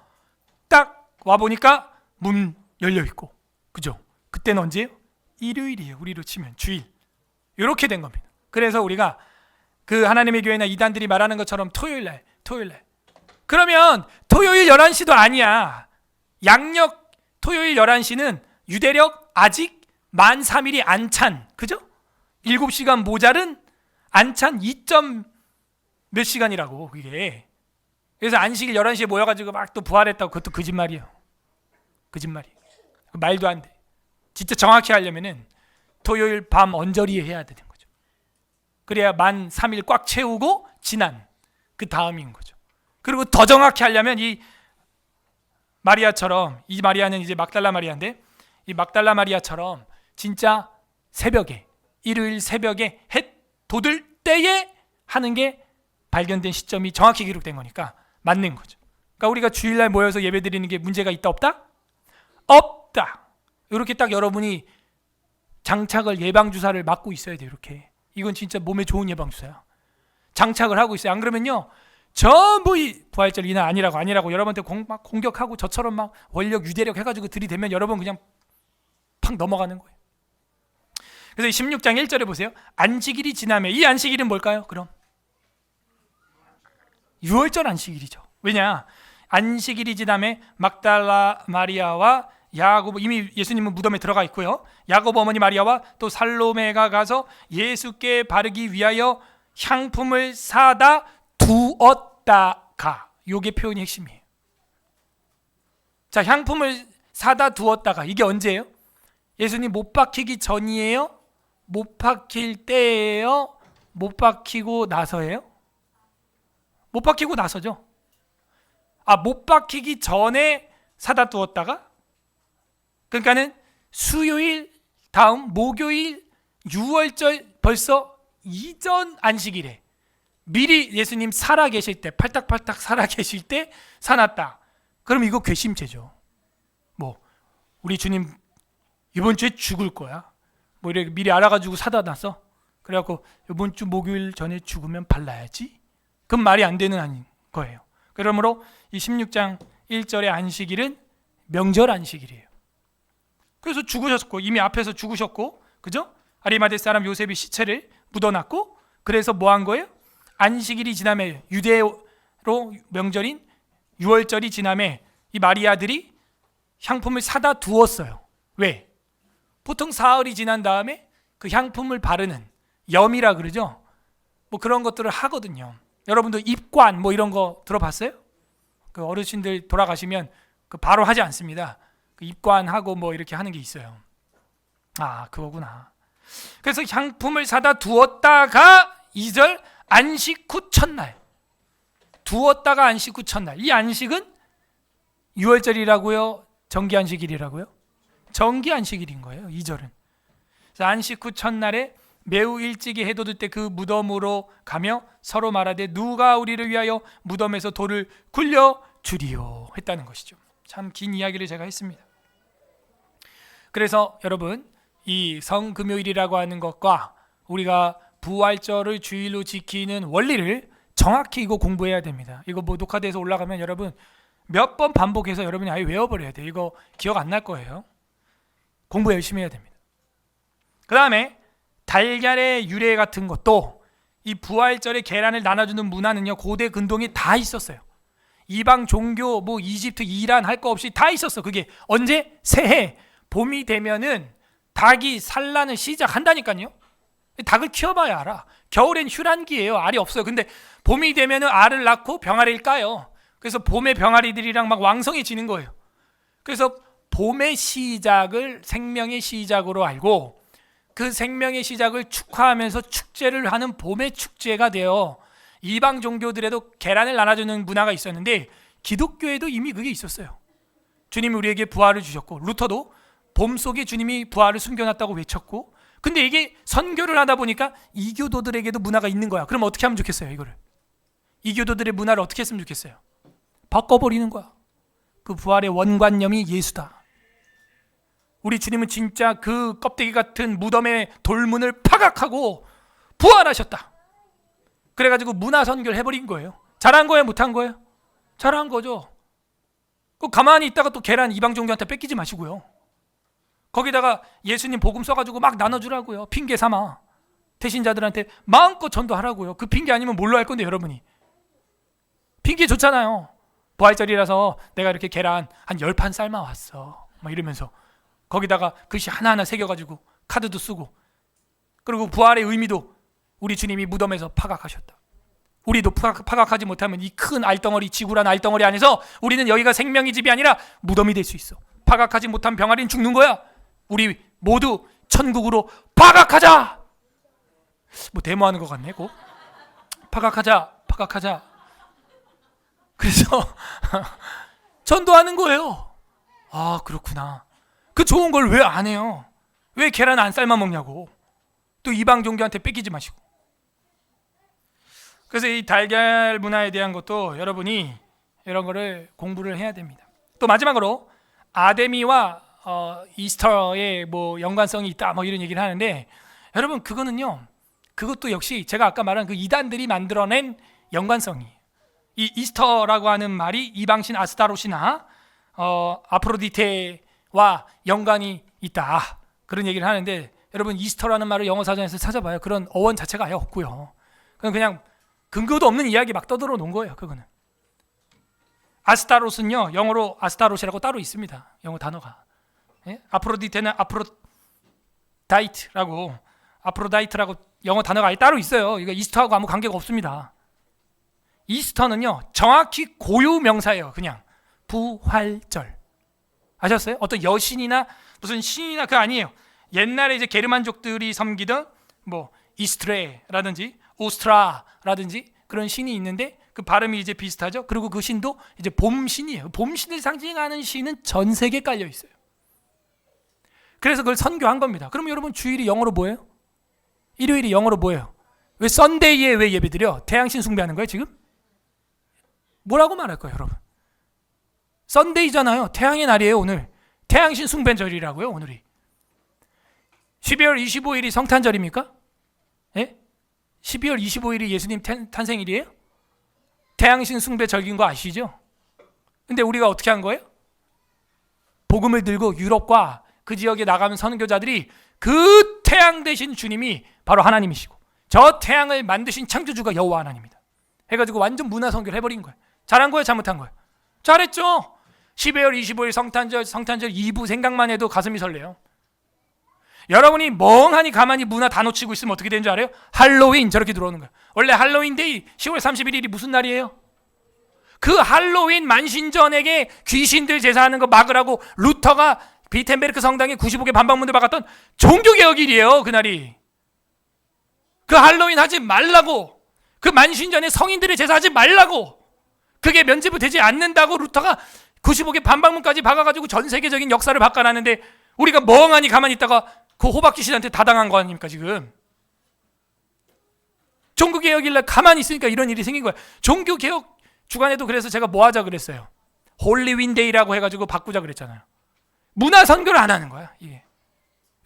S1: 딱 와보니까 문 열려 있고, 그죠? 그때는 언제예요? 일요일이에요. 우리로 치면 주일. 이렇게 된 겁니다. 그래서 우리가 그 하나님의 교회나 이단들이 말하는 것처럼 토요일날 그러면 토요일 11시도 아니야. 양력 토요일 11시는 유대력 아직 만 3일이 안 찬, 그죠? 7시간 모자른 안 찬 2점 몇 시간이라고 그게. 그래서 안식일 11시에 모여가지고 막 또 부활했다고, 그것도 거짓말이에요. 말도 안 돼. 진짜 정확히 하려면은 토요일 밤 언저리에 해야 되는 거죠. 그래야 만 3일 꽉 채우고 지난 그 다음인 거죠. 그리고 더 정확히 하려면 이 마리아처럼, 이 마리아는 이제 막달라 마리아인데, 이 막달라 마리아처럼 진짜 새벽에, 일요일 새벽에 해 돋을 때에 하는 게 발견된 시점이 정확히 기록된 거니까 맞는 거죠. 그러니까 우리가 주일날 모여서 예배드리는 게 문제가 있다 없다? 없다. 이렇게 딱 여러분이 장착을, 예방주사를 맞고 있어야 돼요. 이렇게. 이건 진짜 몸에 좋은 예방주사야. 장착을 하고 있어요. 안 그러면요, 전부 이 부활절 이날 아니라고 여러분한테 막 공격하고 저처럼 막 원력 유대력 해가지고 들이대면 여러분 그냥 팍 넘어가는 거예요. 그래서 16장 1절에 보세요. 안식일이 지나면, 이 안식일은 뭘까요? 그럼 유월절 안식일이죠. 왜냐? 안식일이 지나면 막달라 마리아와 야고보, 이미 예수님은 무덤에 들어가 있고요, 야고보 어머니 마리아와 또 살로메가 가서 예수께 바르기 위하여 향품을 사다 두었다가, 요게 표현이 핵심이에요. 자, 향품을 사다 두었다가, 이게 언제예요? 예수님 못 박히기 전이에요? 못 박힐 때예요? 못 박히고 나서예요? 못 박히고 나서죠. 못 박히기 전에 사다 두었다가, 그러니까는 수요일 다음 목요일 유월절 벌써 이전 안식일에 미리 예수님 살아 계실 때, 팔딱팔딱 살아 계실 때 사놨다. 그럼 이거 괘씸죄죠. 뭐 우리 주님 이번 주에 죽을 거야, 뭐 이렇게 미리 알아가지고 사다 놨어. 그래갖고 이번 주 목요일 전에 죽으면 발라야지. 그건 말이 안 되는 거예요. 그러므로 이 16장 1절의 안식일은 명절 안식일이에요. 그래서 죽으셨고, 이미 앞에서 죽으셨고, 그죠? 아리마대 사람 요셉이 시체를 묻어놨고, 그래서 뭐 한 거예요? 안식일이 지나면, 유대로 명절인 유월절이 지나면 이 마리아들이 향품을 사다 두었어요. 왜? 보통 사흘이 지난 다음에 그 향품을 바르는 염이라 그러죠. 뭐 그런 것들을 하거든요. 여러분도 입관 뭐 이런 거 들어봤어요? 그 어르신들 돌아가시면 그 바로 하지 않습니다. 그 입관하고 뭐 이렇게 하는 게 있어요. 그거구나. 그래서 향품을 사다 두었다가 2절 안식 후 첫날, 두었다가 안식 후 첫날. 이 안식은 유월절이라고요? 정기 안식일이라고요? 정기 안식일인 거예요. 2절은. 안식 후 첫날에 매우 일찍이 해 돋을 때 그 무덤으로 가며 서로 말하되 누가 우리를 위하여 무덤에서 돌을 굴려 주리요 했다는 것이죠. 참 긴 이야기를 제가 했습니다. 그래서 여러분, 이 성금요일이라고 하는 것과 우리가 부활절을 주일로 지키는 원리를 정확히 이거 공부해야 됩니다. 이거 뭐 녹화돼서 올라가면 여러분 몇 번 반복해서 여러분이 아예 외워버려야 돼요. 이거 기억 안 날 거예요. 공부 열심히 해야 됩니다. 그 다음에 달걀의 유래 같은 것도, 이 부활절에 계란을 나눠주는 문화는요, 고대 근동에 다 있었어요. 이방 종교, 뭐 이집트, 이란 할 거 없이 다 있었어. 그게 언제? 새해 봄이 되면은 닭이 산란을 시작한다니까요. 닭을 키워봐야 알아. 겨울엔 휴란기예요. 알이 없어요. 근데 봄이 되면은 알을 낳고 병아리를 까요. 그래서 봄에 병아리들이랑 막 왕성해지는 거예요. 그래서 봄의 시작을 생명의 시작으로 알고, 그 생명의 시작을 축하하면서 축제를 하는 봄의 축제가 되어, 이방 종교들에도 계란을 나눠주는 문화가 있었는데 기독교에도 이미 그게 있었어요. 주님이 우리에게 부활을 주셨고, 루터도 봄 속에 주님이 부활을 숨겨놨다고 외쳤고, 근데 이게 선교를 하다 보니까 이교도들에게도 문화가 있는 거야. 그럼 어떻게 하면 좋겠어요? 이거를 이교도들의 문화를 어떻게 했으면 좋겠어요? 바꿔버리는 거야. 그 부활의 원관념이 예수다. 우리 주님은 진짜 그 껍데기 같은 무덤의 돌문을 파각하고 부활하셨다. 그래가지고 문화 선교를 해버린 거예요. 잘한 거예요? 못한 거예요? 잘한 거죠. 그 가만히 있다가 또 계란 이방 종교한테 뺏기지 마시고요. 거기다가 예수님 복음 써가지고 막 나눠주라고요. 핑계 삼아 대신자들한테 마음껏 전도하라고요. 그 핑계 아니면 뭘로 할 건데 여러분이. 핑계 좋잖아요. 부활절이라서 내가 이렇게 계란 한 10판 삶아왔어 막 이러면서 거기다가 글씨 하나하나 새겨가지고 카드도 쓰고, 그리고 부활의 의미도 우리 주님이 무덤에서 파각하셨다. 우리도 파각하지 못하면 이 큰 알덩어리, 지구란 알덩어리 안에서 우리는 여기가 생명의 집이 아니라 무덤이 될 수 있어. 파각하지 못한 병아리는 죽는 거야. 우리 모두 천국으로 파각하자. 뭐 데모하는 것 같네. 꼭 파각하자. 그래서 전도하는 거예요. 아, 그렇구나. 그 좋은 걸 왜 안 해요? 왜 계란 안 삶아 먹냐고. 또 이방 종교한테 뺏기지 마시고. 그래서 이 달걀 문화에 대한 것도 여러분이 이런 거를 공부를 해야 됩니다. 또 마지막으로 아데미와 이스터의 뭐 연관성이 있다 뭐 이런 얘기를 하는데, 여러분 그거는요, 그것도 역시 제가 아까 말한 그 이단들이 만들어낸 연관성이에요. 이 이스터라고 하는 말이 이방신 아스타롯이나 아프로디테와 연관이 있다 그런 얘기를 하는데, 여러분 이스터라는 말을 영어 사전에서 찾아봐요. 그런 어원 자체가 아예 없고요. 그냥 근거도 없는 이야기 막 떠들어 놓은 거예요. 그거는. 아스타롯은요, 영어로 아스타롯이라고 따로 있습니다. 영어 단어가. 예? 아프로디테는 아프로다이트라고 영어 단어가 아예 따로 있어요. 이거 이스터하고 아무 관계가 없습니다. 이스터는요, 정확히 고유 명사예요. 그냥 부활절. 아셨어요? 어떤 여신이나 무슨 신이나 그거 아니에요. 옛날에 이제 게르만족들이 섬기던 뭐 이스트레라든지 오스트라라든지 그런 신이 있는데 그 발음이 이제 비슷하죠. 그리고 그 신도 이제 봄신이에요. 봄신을 상징하는 신은 전 세계에 깔려 있어요. 그래서 그걸 선교한 겁니다. 그럼 여러분 주일이 영어로 뭐예요? 일요일이 영어로 뭐예요? 왜 썬데이에 왜 예배드려? 태양신 숭배하는 거예요 지금? 뭐라고 말할 거예요 여러분? 썬데이잖아요. 태양의 날이에요 오늘. 태양신 숭배절이라고요 오늘이. 12월 25일이 성탄절입니까? 예? 12월 25일이 예수님 탄생일이에요? 태양신 숭배절인 거 아시죠? 근데 우리가 어떻게 한 거예요? 복음을 들고 유럽과 그 지역에 나가면 선교자들이 그 태양 되신 주님이 바로 하나님이시고 저 태양을 만드신 창조주가 여호와 하나님이다 해가지고 완전 문화 선교를 해버린 거예요. 잘한 거예요? 잘못한 거예요? 잘했죠. 12월 25일 성탄절 2부 생각만 해도 가슴이 설레요. 여러분이 멍하니 가만히 문화 다 놓치고 있으면 어떻게 되는 줄 알아요? 할로윈 저렇게 들어오는 거예요. 원래 할로윈 데이 10월 31일이 무슨 날이에요? 그 할로윈 만신전에게 귀신들 제사하는 거 막으라고 루터가 비텐베르크 성당에 95개 반박문들 박았던 종교개혁일이에요. 그날이. 그 할로윈 하지 말라고, 그 만신전에 성인들의 제사하지 말라고, 그게 면제부 되지 않는다고 루터가 95개 반박문까지 박아가지고 전 세계적인 역사를 바꿔놨는데 우리가 멍하니 가만히 있다가 그 호박 귀신한테 다 당한 거 아닙니까 지금? 종교개혁일날 가만히 있으니까 이런 일이 생긴 거야. 종교개혁 주간에도 그래서 제가 뭐 하자 그랬어요? 홀리윈데이라고 해가지고 바꾸자 그랬잖아요. 문화 선교를 안 하는 거야 이게.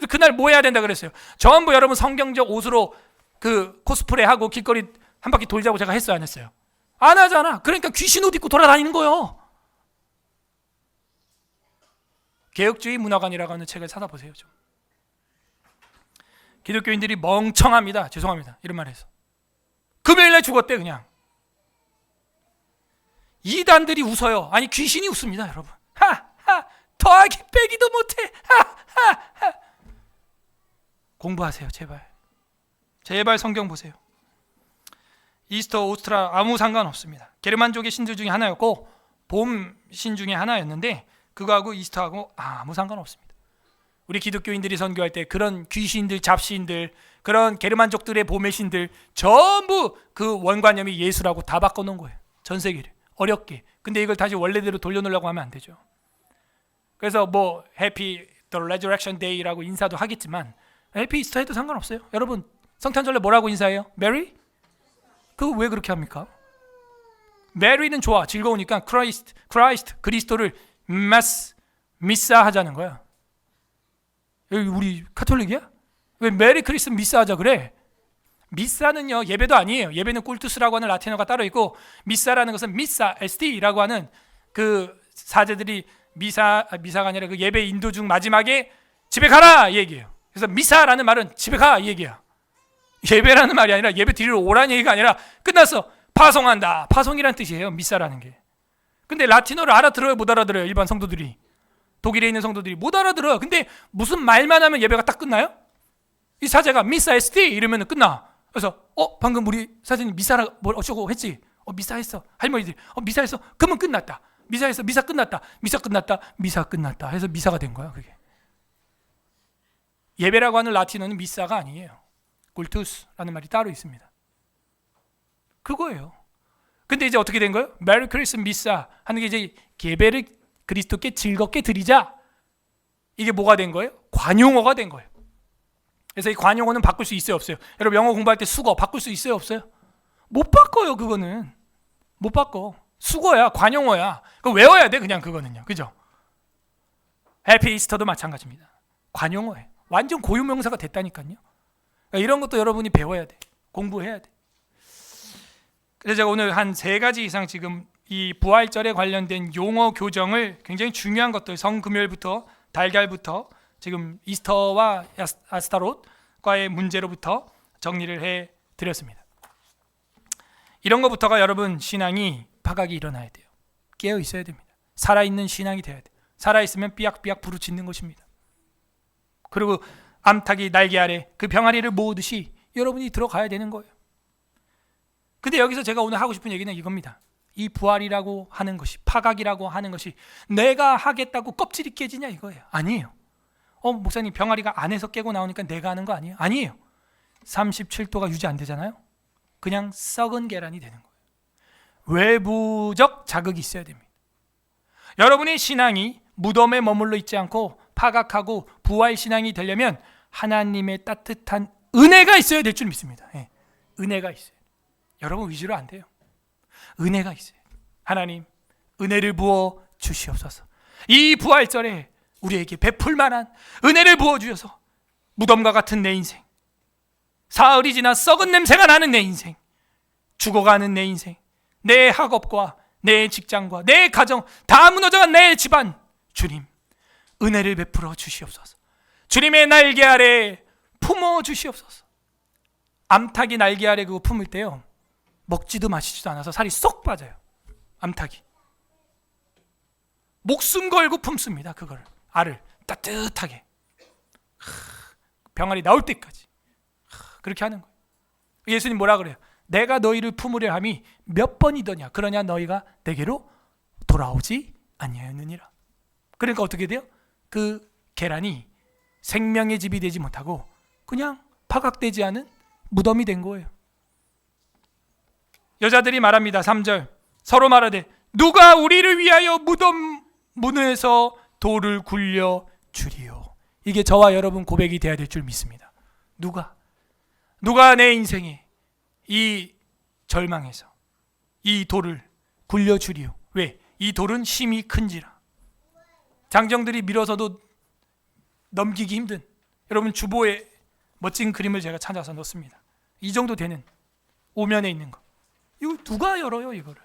S1: 그날 뭐 해야 된다 그랬어요? 전부 여러분 성경적 옷으로 그 코스프레하고 길거리 한 바퀴 돌자고 제가 했어요 안 했어요? 안 하잖아. 그러니까 귀신 옷 입고 돌아다니는 거예요. 개혁주의 문화관이라고 하는 책을 찾아보세요 좀. 기독교인들이 멍청합니다. 죄송합니다 이런 말 해서. 금요일날 죽었대 그냥. 이단들이 웃어요. 아니 귀신이 웃습니다 여러분. 하하 더하기 빼기도 못해. 하하하. 공부하세요 제발. 제발 성경 보세요. 이스터 오스트라 아무 상관없습니다. 게르만족의 신들 중에 하나였고 봄 신 중에 하나였는데 그거하고 이스터하고 아무 상관없습니다. 우리 기독교인들이 선교할 때 그런 귀신들 잡신들 그런 게르만족들의 봄의 신들 전부 그 원관념이 예수라고 다 바꿔놓은 거예요. 전 세계를 어렵게. 근데 이걸 다시 원래대로 돌려놓으려고 하면 안 되죠. 그래서 뭐 해피 더 레저렉션 데이라고 인사도 하겠지만 해피 이스터 해도 상관없어요. 여러분 성탄절에 뭐라고 인사해요? 메리? 그거 왜 그렇게 합니까? 메리는 좋아 즐거우니까 크라이스트 그리스도를 미사 하자는 거야. 여기 우리 카톨릭이야? 왜 메리 크리스 미사 하자 그래? 미사는요 예배도 아니에요. 예배는 꿀투스라고 하는 라틴어가 따로 있고 미사라는 것은 미사 ST라고 하는 그 사제들이 미사가 아니라 그 예배 인도 중 마지막에 집에 가라 이 얘기예요. 그래서 미사라는 말은 집에 가 이 얘기야. 예배라는 말이 아니라 예배 드리러 오라는 얘기가 아니라 끝났어. 파송한다. 파송이라는 뜻이에요. 미사라는 게. 근데 라틴어를 알아들어요 못 알아들어요? 일반 성도들이. 독일에 있는 성도들이 못 알아들어요. 근데 무슨 말만 하면 예배가 딱 끝나요? 이 사제가 미사 ST 이러면 끝나. 그래서 방금 우리 사제님 미사라 뭘 어쩌고 했지? 미사했어. 할머니들이 미사했어. 그러면 끝났다. 미사했어. 미사 끝났다. 미사 끝났다. 미사 끝났다. 해서 미사가 된 거야 그게. 예배라고 하는 라틴어는 미사가 아니에요. 굴투스라는 말이 따로 있습니다. 그거예요. 근데 이제 어떻게 된 거예요? 메리 크리스마스 하는 게 이제 예배를 그리스도께 즐겁게 드리자. 이게 뭐가 된 거예요? 관용어가 된 거예요. 그래서 이 관용어는 바꿀 수 있어요, 없어요? 여러분 영어 공부할 때 수거 바꿀 수 있어요, 없어요? 못 바꿔요. 그거는 못 바꿔. 수거야, 관용어야. 그거 외워야 돼, 그냥. 그거는요, 그죠? 해피 이스터도 마찬가지입니다. 관용어예요. 완전 고유명사가 됐다니까요. 그러니까 이런 것도 여러분이 배워야 돼, 공부해야 돼. 그래서 제가 오늘 한 3가지 이상 지금 이 부활절에 관련된 용어 교정을, 굉장히 중요한 것들, 성금요일부터 달걀부터 지금 이스터와 아스타롯과의 문제로부터 정리를 해 드렸습니다. 이런 것부터가 여러분 신앙이 파각이 일어나야 돼요. 깨어 있어야 됩니다. 살아있는 신앙이 돼야 돼요. 살아있으면 삐약삐약 부르짖는 것입니다. 그리고 암탉이 날개 아래 그 병아리를 모으듯이 여러분이 들어가야 되는 거예요. 근데 여기서 제가 오늘 하고 싶은 얘기는 이겁니다. 이 부활이라고 하는 것이, 파각이라고 하는 것이 내가 하겠다고 껍질이 깨지냐 이거예요. 아니에요. 목사님 병아리가 안에서 깨고 나오니까 내가 하는 거 아니에요? 아니에요. 37도가 유지 안 되잖아요. 그냥 썩은 계란이 되는 거예요. 외부적 자극이 있어야 됩니다. 여러분의 신앙이 무덤에 머물러 있지 않고 파각하고 부활 신앙이 되려면 하나님의 따뜻한 은혜가 있어야 될 줄 믿습니다. 은혜가 있어요. 여러분 위주로 안 돼요. 은혜가 있어요. 하나님 은혜를 부어 주시옵소서. 이 부활절에 우리에게 베풀 만한 은혜를 부어 주셔서 무덤과 같은 내 인생, 사흘이 지나 썩은 냄새가 나는 내 인생, 죽어가는 내 인생, 내 학업과 내 직장과 내 가정 다 무너져간 내 집안, 주님 은혜를 베풀어 주시옵소서. 주님의 날개 아래 품어 주시옵소서. 암탉이 날개 아래 그거 품을 때요, 먹지도 마시지도 않아서 살이 쏙 빠져요. 암탉이 목숨 걸고 품습니다. 그걸, 알을 따뜻하게 병아리 나올 때까지 그렇게 하는 거예요. 예수님 뭐라 그래요? 내가 너희를 품으려 함이 몇 번이더냐, 그러냐 너희가 내게로 돌아오지 아니하였느니라. 그러니까 어떻게 돼요? 그 계란이 생명의 집이 되지 못하고 그냥 파각되지 않은 무덤이 된 거예요. 여자들이 말합니다. 3절 서로 말하되 누가 우리를 위하여 무덤 문에서 돌을 굴려 주리요. 이게 저와 여러분 고백이 돼야 될 줄 믿습니다. 누가 내 인생에 이 절망에서 이 돌을 굴려 주리요. 왜? 이 돌은 힘이 큰지라. 장정들이 밀어서도 넘기기 힘든, 여러분 주보에 멋진 그림을 제가 찾아서 넣습니다. 이 정도 되는 오면에 있는 거, 이거 누가 열어요? 이거를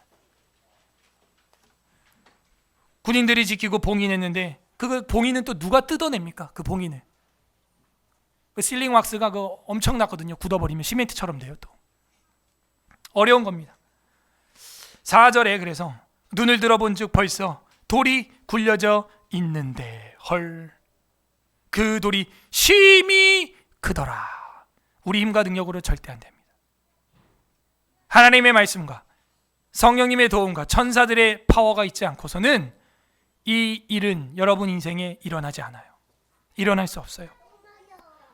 S1: 군인들이 지키고 봉인했는데 그 봉인은 또 누가 뜯어냅니까? 그 봉인을 그 실링 왁스가 그 엄청났거든요. 굳어버리면 시멘트처럼 돼요. 또 어려운 겁니다. 4절에 그래서 눈을 들어본 즉 벌써 돌이 굴려져 있는데 헐, 그 돌이 심히 크더라. 우리 힘과 능력으로 절대 안 됩니다. 하나님의 말씀과 성령님의 도움과 천사들의 파워가 있지 않고서는 이 일은 여러분 인생에 일어나지 않아요. 일어날 수 없어요.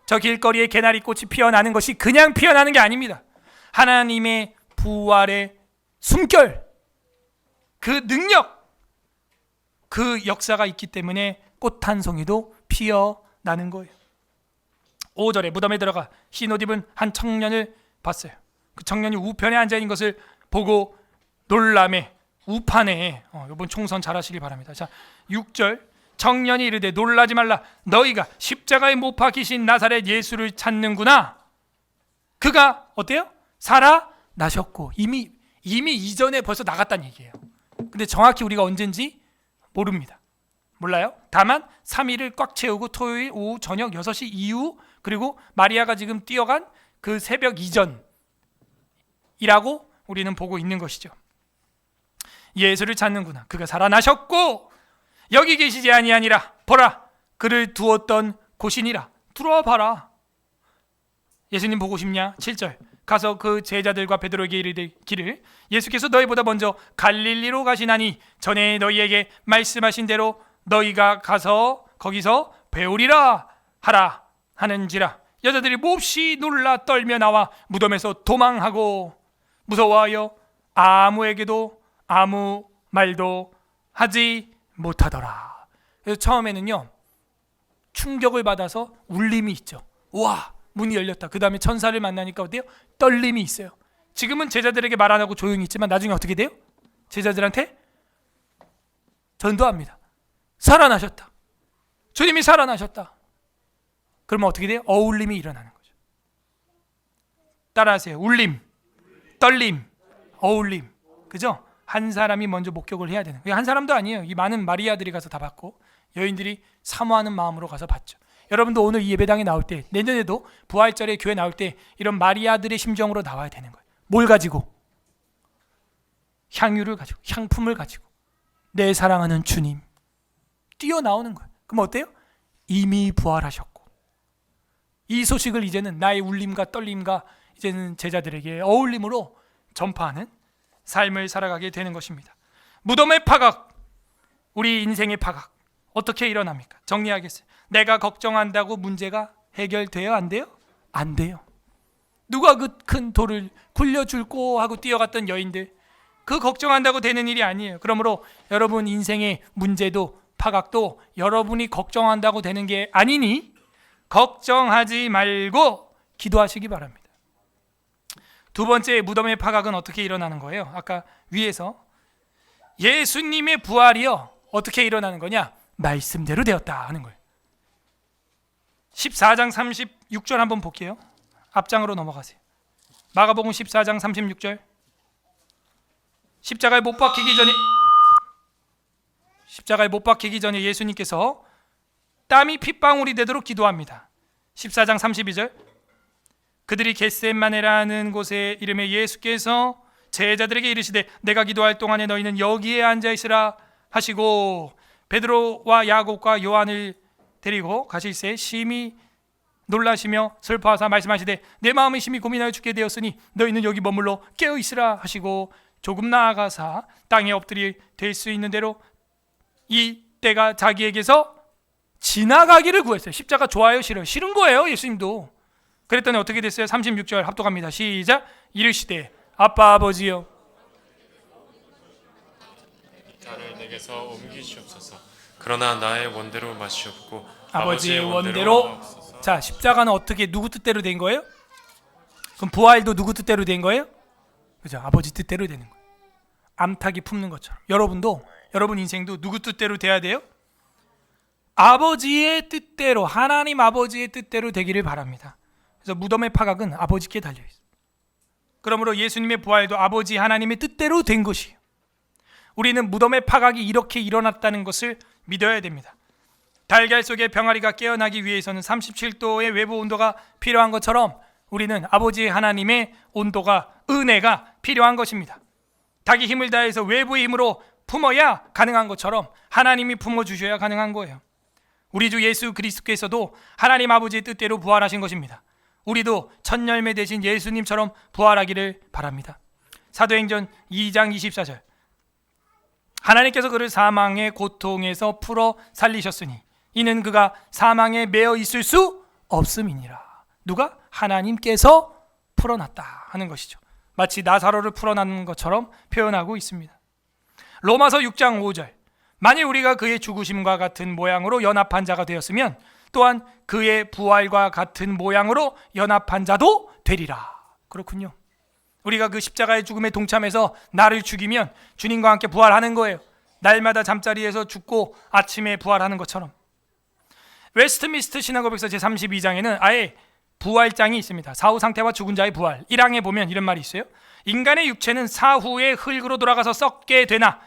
S1: 저 길거리에 개나리 꽃이 피어나는 것이 그냥 피어나는 게 아닙니다. 하나님의 부활의 숨결, 그 능력, 그 역사가 있기 때문에 꽃 한 송이도 피어나는 거예요. 5절에 무덤에 들어가 흰 옷 입은 한 청년을 봤어요. 그 청년이 우편에 앉아있는 것을 보고 놀람에 우판에, 이번 총선 잘 하시길 바랍니다. 자, 6절 청년이 이르되 놀라지 말라. 너희가 십자가에 못 박히신 나사렛 예수를 찾는구나. 그가 어때요? 살아나셨고 이미 이전에 벌써 나갔다는 얘기예요. 근데 정확히 우리가 언젠지 모릅니다. 몰라요. 다만 3일을 꽉 채우고 토요일 오후 저녁 6시 이후, 그리고 마리아가 지금 뛰어간 그 새벽 이전이라고 우리는 보고 있는 것이죠. 예수를 찾는구나. 그가 살아나셨고 여기 계시지 아니하니라. 보라, 그를 두었던 곳이니라. 들어와 봐라. 예수님 보고 싶냐? 7절 가서 그 제자들과 베드로에게 이르기를 예수께서 너희보다 먼저 갈릴리로 가시나니 전에 너희에게 말씀하신 대로 너희가 가서 거기서 배우리라 하라 하는지라. 여자들이 몹시 놀라 떨며 나와 무덤에서 도망하고 무서워하여 아무에게도 아무 말도 하지 못하더라. 그래서 처음에는요, 충격을 받아서 울림이 있죠. 와, 문이 열렸다. 그 다음에 천사를 만나니까 어때요? 떨림이 있어요. 지금은 제자들에게 말 안 하고 조용히 있지만 나중에 어떻게 돼요? 제자들한테 전도합니다. 살아나셨다. 주님이 살아나셨다. 그러면 어떻게 돼요? 어울림이 일어나는 거죠. 따라하세요. 울림, 떨림, 어울림. 그죠? 한 사람이 먼저 목격을 해야 되는 거예요. 한 사람도 아니에요. 이 많은 마리아들이 가서 다 받고 여인들이 사모하는 마음으로 가서 받죠. 여러분도 오늘 이 예배당에 나올 때, 내년에도 부활절에 교회 나올 때 이런 마리아들의 심정으로 나와야 되는 거예요. 뭘 가지고? 향유를 가지고, 향품을 가지고 내 사랑하는 주님 뛰어나오는 거예요. 그럼 어때요? 이미 부활하셨고 이 소식을 이제는 나의 울림과 떨림과 이제는 제자들에게 어울림으로 전파하는 삶을 살아가게 되는 것입니다. 무덤의 파각, 우리 인생의 파각 어떻게 일어납니까? 정리하겠어요. 내가 걱정한다고 문제가 해결돼요? 안 돼요? 안 돼요. 누가 그 큰 돌을 굴려줄꼬 하고 뛰어갔던 여인들, 그 걱정한다고 되는 일이 아니에요. 그러므로 여러분 인생의 문제도 파각도 여러분이 걱정한다고 되는 게 아니니 걱정하지 말고 기도하시기 바랍니다. 두 번째, 무덤의 파각은 어떻게 일어나는 거예요? 아까 위에서 예수님의 부활이요 어떻게 일어나는 거냐? 말씀대로 되었다 하는 거예요. 14장 36절 한번 볼게요. 앞장으로 넘어가세요. 마가복음 14장 36절. 십자가에 못 박히기 전에 예수님께서 땀이 핏방울이 되도록 기도합니다. 14장 32절. 그들이 겟세마네라는 곳에 이름에 예수께서 제자들에게 이르시되 내가 기도할 동안에 너희는 여기에 앉아 있으라 하시고 베드로와 야곱과 요한을 데리고 가실새 심히 놀라시며 슬퍼하사 말씀하시되 내 마음이 심히 고민하여 죽게 되었으니 너희는 여기 머물러 깨어 있으라 하시고 조금 나아가사 땅에 엎드릴 될 수 있는 대로 이 때가 자기에게서 지나가기를 구했어요. 십자가 좋아요, 싫어요? 싫은 거예요. 예수님도. 그랬더니 어떻게 됐어요? 36절 합독합니다. 시작. 이르시되 아빠 아버지여
S2: 나를 내게서 옮기시옵소서. 그러나 나의 원대로 마시옵고
S1: 아버지의 원대로. 자, 십자가는 어떻게 누구 뜻대로 된 거예요? 그럼 부활도 누구 뜻대로 된 거예요? 그죠? 아버지 뜻대로 되는 거예요. 암탉이 품는 것처럼 여러분도, 여러분 인생도 누구 뜻대로 돼야 돼요? 아버지의 뜻대로, 하나님 아버지의 뜻대로 되기를 바랍니다. 그래서 무덤의 파각은 아버지께 달려있어요. 그러므로 예수님의 부활도 아버지 하나님의 뜻대로 된 것이에요. 우리는 무덤의 파각이 이렇게 일어났다는 것을 믿어야 됩니다. 달걀 속의 병아리가 깨어나기 위해서는 37도의 외부 온도가 필요한 것처럼 우리는 아버지 하나님의 온도가, 은혜가 필요한 것입니다. 닭이 힘을 다해서 외부의 힘으로 품어야 가능한 것처럼 하나님이 품어주셔야 가능한 거예요. 우리 주 예수 그리스도께서도 하나님 아버지의 뜻대로 부활하신 것입니다. 우리도 첫 열매 되신 예수님처럼 부활하기를 바랍니다. 사도행전 2장 24절. 하나님께서 그를 사망의 고통에서 풀어 살리셨으니 이는 그가 사망에 매어 있을 수 없음이니라. 누가? 하나님께서 풀어놨다 하는 것이죠. 마치 나사로를 풀어놨는 것처럼 표현하고 있습니다. 로마서 6장 5절. 만일 우리가 그의 죽으심과 같은 모양으로 연합한 자가 되었으면 또한 그의 부활과 같은 모양으로 연합한 자도 되리라. 그렇군요. 우리가 그 십자가의 죽음에 동참해서 나를 죽이면 주님과 함께 부활하는 거예요. 날마다 잠자리에서 죽고 아침에 부활하는 것처럼. 웨스트민스터 시나고백서 제32장에는 아예 부활장이 있습니다. 사후 상태와 죽은 자의 부활. 1항에 보면 이런 말이 있어요. 인간의 육체는 사후에 흙으로 돌아가서 썩게 되나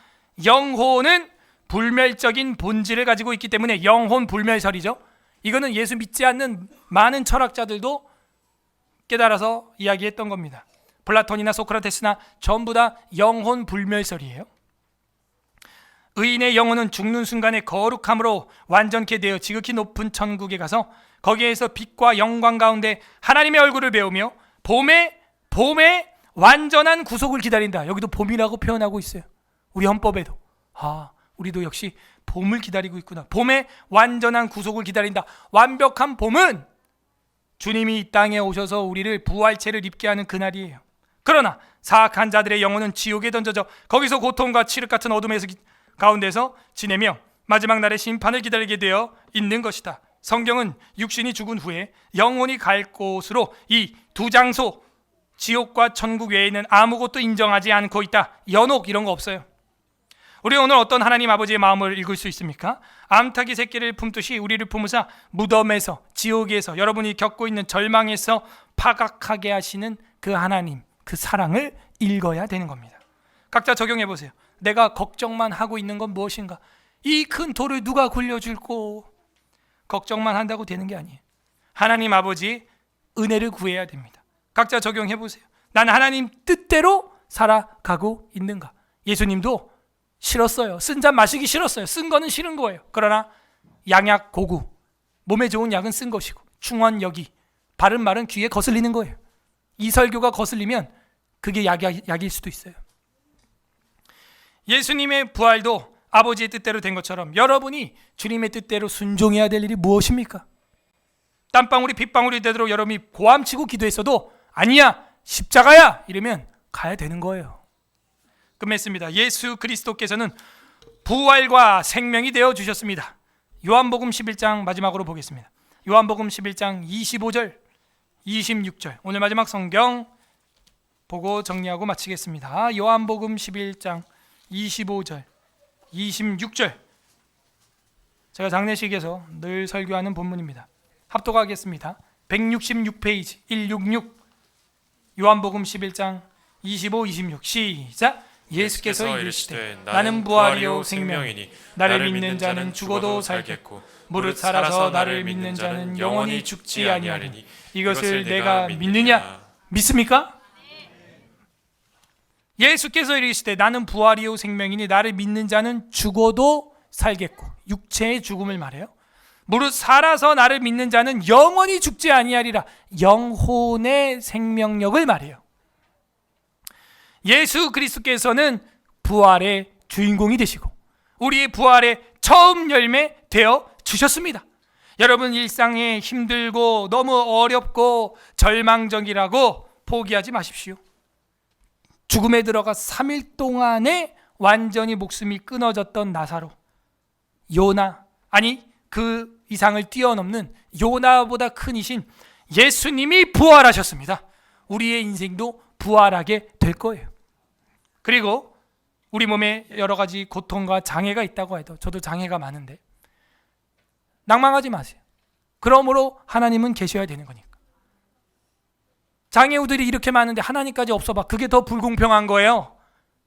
S1: 영혼은 불멸적인 본질을 가지고 있기 때문에 영혼 불멸설이죠. 이거는 예수 믿지 않는 많은 철학자들도 깨달아서 이야기했던 겁니다. 플라톤이나 소크라테스나 전부 다 영혼 불멸설이에요. 의인의 영혼은 죽는 순간에 거룩함으로 완전케 되어 지극히 높은 천국에 가서 거기에서 빛과 영광 가운데 하나님의 얼굴을 배우며 봄에 완전한 구속을 기다린다. 여기도 봄이라고 표현하고 있어요. 우리 헌법에도. 우리도 역시 봄을 기다리고 있구나. 봄에 완전한 구속을 기다린다. 완벽한 봄은 주님이 이 땅에 오셔서 우리를 부활체를 입게 하는 그날이에요. 그러나 사악한 자들의 영혼은 지옥에 던져져 거기서 고통과 칠흑 같은 어둠에서 가운데서 지내며 마지막 날의 심판을 기다리게 되어 있는 것이다. 성경은 육신이 죽은 후에 영혼이 갈 곳으로 이 두 장소, 지옥과 천국 외에는 아무것도 인정하지 않고 있다. 연옥 이런 거 없어요. 우리 오늘 어떤 하나님 아버지의 마음을 읽을 수 있습니까? 암탉이 새끼를 품듯이 우리를 품으사 무덤에서, 지옥에서, 여러분이 겪고 있는 절망에서 파각하게 하시는 그 하나님, 그 사랑을 읽어야 되는 겁니다. 각자 적용해 보세요. 내가 걱정만 하고 있는 건 무엇인가? 이 큰 돌을 누가 굴려줄꼬? 걱정만 한다고 되는 게 아니에요. 하나님 아버지 은혜를 구해야 됩니다. 각자 적용해 보세요. 난 하나님 뜻대로 살아가고 있는가? 예수님도 싫었어요. 쓴 잔 마시기 싫었어요. 쓴 거는 싫은 거예요. 그러나 양약 고구, 몸에 좋은 약은 쓴 것이고 충언여기, 바른 말은 귀에 거슬리는 거예요. 이 설교가 거슬리면 그게 약일 수도 있어요. 예수님의 부활도 아버지의 뜻대로 된 것처럼 여러분이 주님의 뜻대로 순종해야 될 일이 무엇입니까? 땀방울이 빗방울이 되도록 여러분이 고함치고 기도했어도 아니야, 십자가야 이러면 가야 되는 거예요. 끝맺습니다. 예수 그리스도께서는 부활과 생명이 되어 주셨습니다. 요한복음 11장 마지막으로 보겠습니다. 요한복음 11장 25절 26절 오늘 마지막 성경 보고 정리하고 마치겠습니다. 요한복음 11장 25절 26절 제가 장례식에서 늘 설교하는 본문입니다. 합독하겠습니다. 166페이지 166 요한복음 11장 25, 26 시작. 예수께서 이르시되 나는 부활이요 생명이니 나를 믿는 자는 죽어도 살겠고 무릇 살아서 나를 믿는 자는 영원히 죽지 아니하리니 이것을 내가 믿느냐? 믿습니까? 예수께서 이르시되 나는 부활이요 생명이니 나를 믿는 자는 죽어도 살겠고 육체의 죽음을 말해요. 무릇 살아서 나를 믿는 자는 영원히 죽지 아니하리라. 영혼의 생명력을 말해요. 예수 그리스도께서는 부활의 주인공이 되시고 우리의 부활의 처음 열매 되어 주셨습니다. 여러분 일상에 힘들고 너무 어렵고 절망적이라고 포기하지 마십시오. 죽음에 들어가 3일 동안에 완전히 목숨이 끊어졌던 나사로, 요나, 아니 그 이상을 뛰어넘는 요나보다 큰 이신 예수님이 부활하셨습니다. 우리의 인생도 부활하게 될 거예요. 그리고 우리 몸에 여러 가지 고통과 장애가 있다고 해도, 저도 장애가 많은데 낭망하지 마세요. 그러므로 하나님은 계셔야 되는 거니까. 장애우들이 이렇게 많은데 하나님까지 없어봐. 그게 더 불공평한 거예요.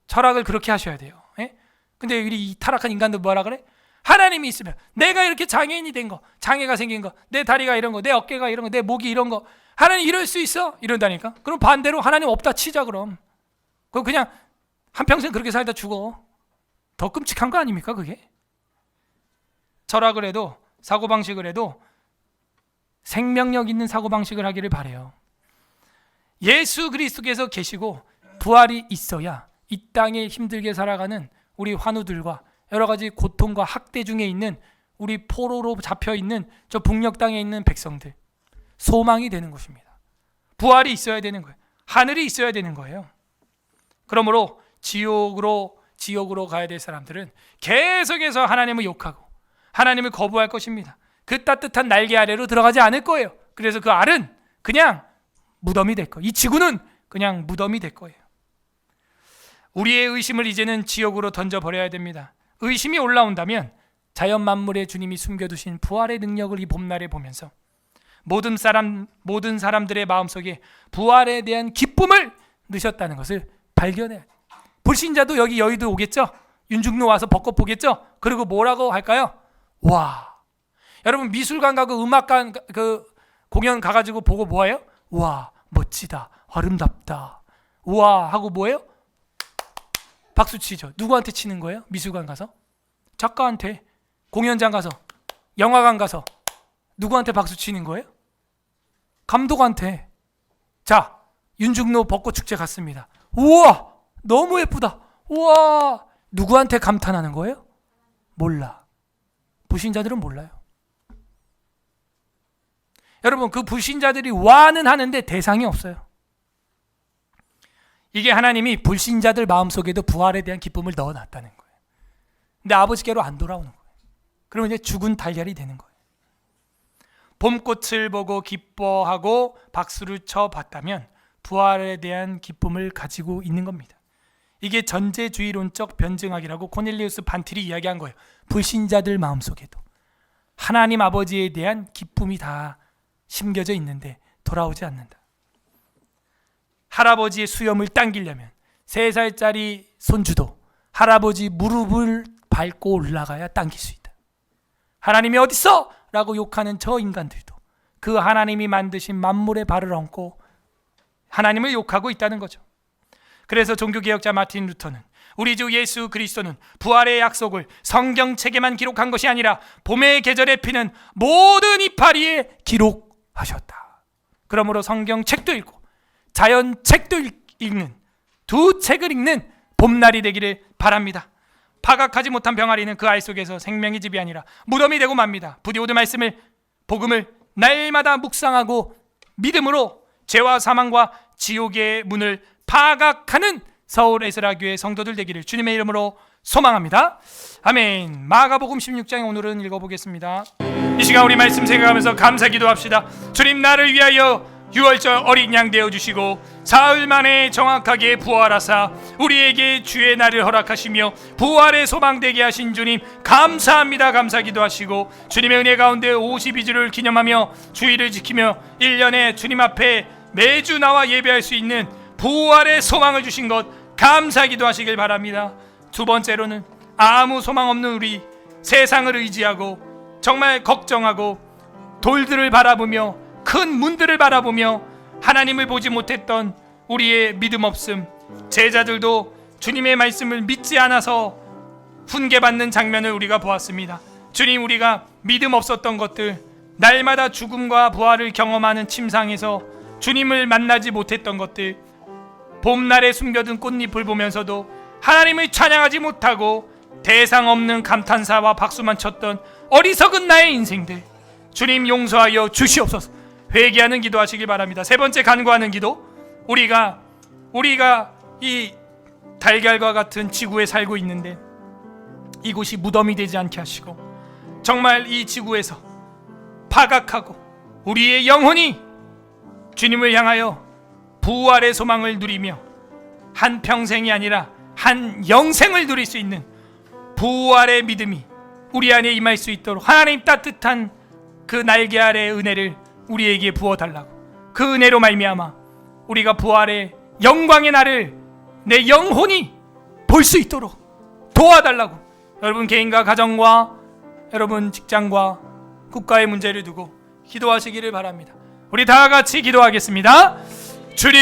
S1: 철학을 그렇게 하셔야 돼요. 예? 근데 이 타락한 인간들 뭐라 그래? 하나님이 있으면 내가 이렇게 장애인이 된 거, 장애가 생긴 거, 내 다리가 이런 거, 내 어깨가 이런 거, 내 목이 이런 거, 하나님 이럴 수 있어? 이런다니까. 그럼 반대로 하나님 없다 치자. 그럼 그냥 한평생 그렇게 살다 죽어. 더 끔찍한 거 아닙니까 그게? 철학을 해도 사고방식을 해도 생명력 있는 사고방식을 하기를 바라요. 예수 그리스도께서 계시고 부활이 있어야 이 땅에 힘들게 살아가는 우리 환우들과 여러 가지 고통과 학대 중에 있는 우리 포로로 잡혀있는 저 북녘 땅에 있는 백성들 소망이 되는 것입니다. 부활이 있어야 되는 거예요. 하늘이 있어야 되는 거예요. 그러므로 지옥으로 가야 될 사람들은 계속해서 하나님을 욕하고 하나님을 거부할 것입니다. 그 따뜻한 날개 아래로 들어가지 않을 거예요. 그래서 그 알은 그냥 무덤이 될 거예요. 이 지구는 그냥 무덤이 될 거예요. 우리의 의심을 이제는 지옥으로 던져버려야 됩니다. 의심이 올라온다면 자연 만물에 주님이 숨겨두신 부활의 능력을 이 봄날에 보면서 모든 사람들의 마음속에 부활에 대한 기쁨을 넣으셨다는 것을 발견해야 돼요. 불신자도 여기 여의도 오겠죠? 윤중로 와서 벚꽃 보겠죠? 그리고 뭐라고 할까요? 와. 여러분 미술관 가고 음악관 그 공연 가가지고 보고 뭐예요? 와, 멋지다, 아름답다, 우와 하고 뭐예요? 박수 치죠. 누구한테 치는 거예요? 미술관 가서? 작가한테. 공연장 가서, 영화관 가서 누구한테 박수 치는 거예요? 감독한테. 자, 윤중로 벚꽃 축제 갔습니다. 우와, 너무 예쁘다. 우와, 누구한테 감탄하는 거예요? 몰라. 불신자들은 몰라요. 여러분, 그 불신자들이 와는 하는데 대상이 없어요. 이게 하나님이 불신자들 마음속에도 부활에 대한 기쁨을 넣어놨다는 거예요. 근데 아버지께로 안 돌아오는 거예요. 그러면 이제 죽은 달걀이 되는 거예요. 봄꽃을 보고 기뻐하고 박수를 쳐봤다면 부활에 대한 기쁨을 가지고 있는 겁니다. 이게 전제주의론적 변증학이라고 코넬리우스 반틸이 이야기한 거예요. 불신자들 마음속에도 하나님 아버지에 대한 기쁨이 다 심겨져 있는데 돌아오지 않는다. 할아버지의 수염을 당기려면 3살짜리 손주도 할아버지 무릎을 밟고 올라가야 당길 수 있다. 하나님이 어딨어? 라고 욕하는 저 인간들도 그 하나님이 만드신 만물의 발을 얹고 하나님을 욕하고 있다는 거죠. 그래서 종교개혁자 마틴 루터는 우리 주 예수 그리스도는 부활의 약속을 성경책에만 기록한 것이 아니라 봄의 계절에 피는 모든 이파리에 기록하셨다. 그러므로 성경책도 읽고 자연책도 읽는, 두 책을 읽는 봄날이 되기를 바랍니다. 파각하지 못한 병아리는 그 알 속에서 생명의 집이 아니라 무덤이 되고 맙니다. 부디 오늘 말씀을, 복음을 날마다 묵상하고 믿음으로 죄와 사망과 지옥의 문을 파각하는 서울 에스라교회 성도들 되기를 주님의 이름으로 소망합니다. 아멘. 마가복음 16장 오늘은 읽어보겠습니다. 이 시간 우리 말씀 생각하면서 감사 기도합시다. 주님, 나를 위하여 유월절 어린 양 되어주시고 사흘 만에 정확하게 부활하사 우리에게 주의 날을 허락하시며 부활의 소망 되게 하신 주님 감사합니다. 감사 기도하시고 주님의 은혜 가운데 52주를 기념하며 주의를 지키며 1년에 주님 앞에 매주 나와 예배할 수 있는 부활의 소망을 주신 것 감사 기도하시길 바랍니다. 두 번째로는 아무 소망 없는 우리, 세상을 의지하고 정말 걱정하고 돌들을 바라보며 큰 문들을 바라보며 하나님을 보지 못했던 우리의 믿음 없음, 제자들도 주님의 말씀을 믿지 않아서 훈계받는 장면을 우리가 보았습니다. 주님, 우리가 믿음 없었던 것들, 날마다 죽음과 부활을 경험하는 침상에서 주님을 만나지 못했던 것들, 봄날에 숨겨둔 꽃잎을 보면서도 하나님을 찬양하지 못하고 대상 없는 감탄사와 박수만 쳤던 어리석은 나의 인생들, 주님 용서하여 주시옵소서. 회개하는 기도하시길 바랍니다. 세 번째, 간구하는 기도. 우리가 이 달걀과 같은 지구에 살고 있는데 이곳이 무덤이 되지 않게 하시고 정말 이 지구에서 파각하고 우리의 영혼이 주님을 향하여 부활의 소망을 누리며 한 평생이 아니라 한 영생을 누릴 수 있는 부활의 믿음이 우리 안에 임할 수 있도록 하나님 따뜻한 그 날개 아래의 은혜를 우리에게 부어달라고, 그 은혜로 말미암아 우리가 부활의 영광의 날을 내 영혼이 볼 수 있도록 도와달라고, 여러분 개인과 가정과 여러분 직장과 국가의 문제를 두고 기도하시기를 바랍니다. 우리 다 같이 기도하겠습니다. 주님,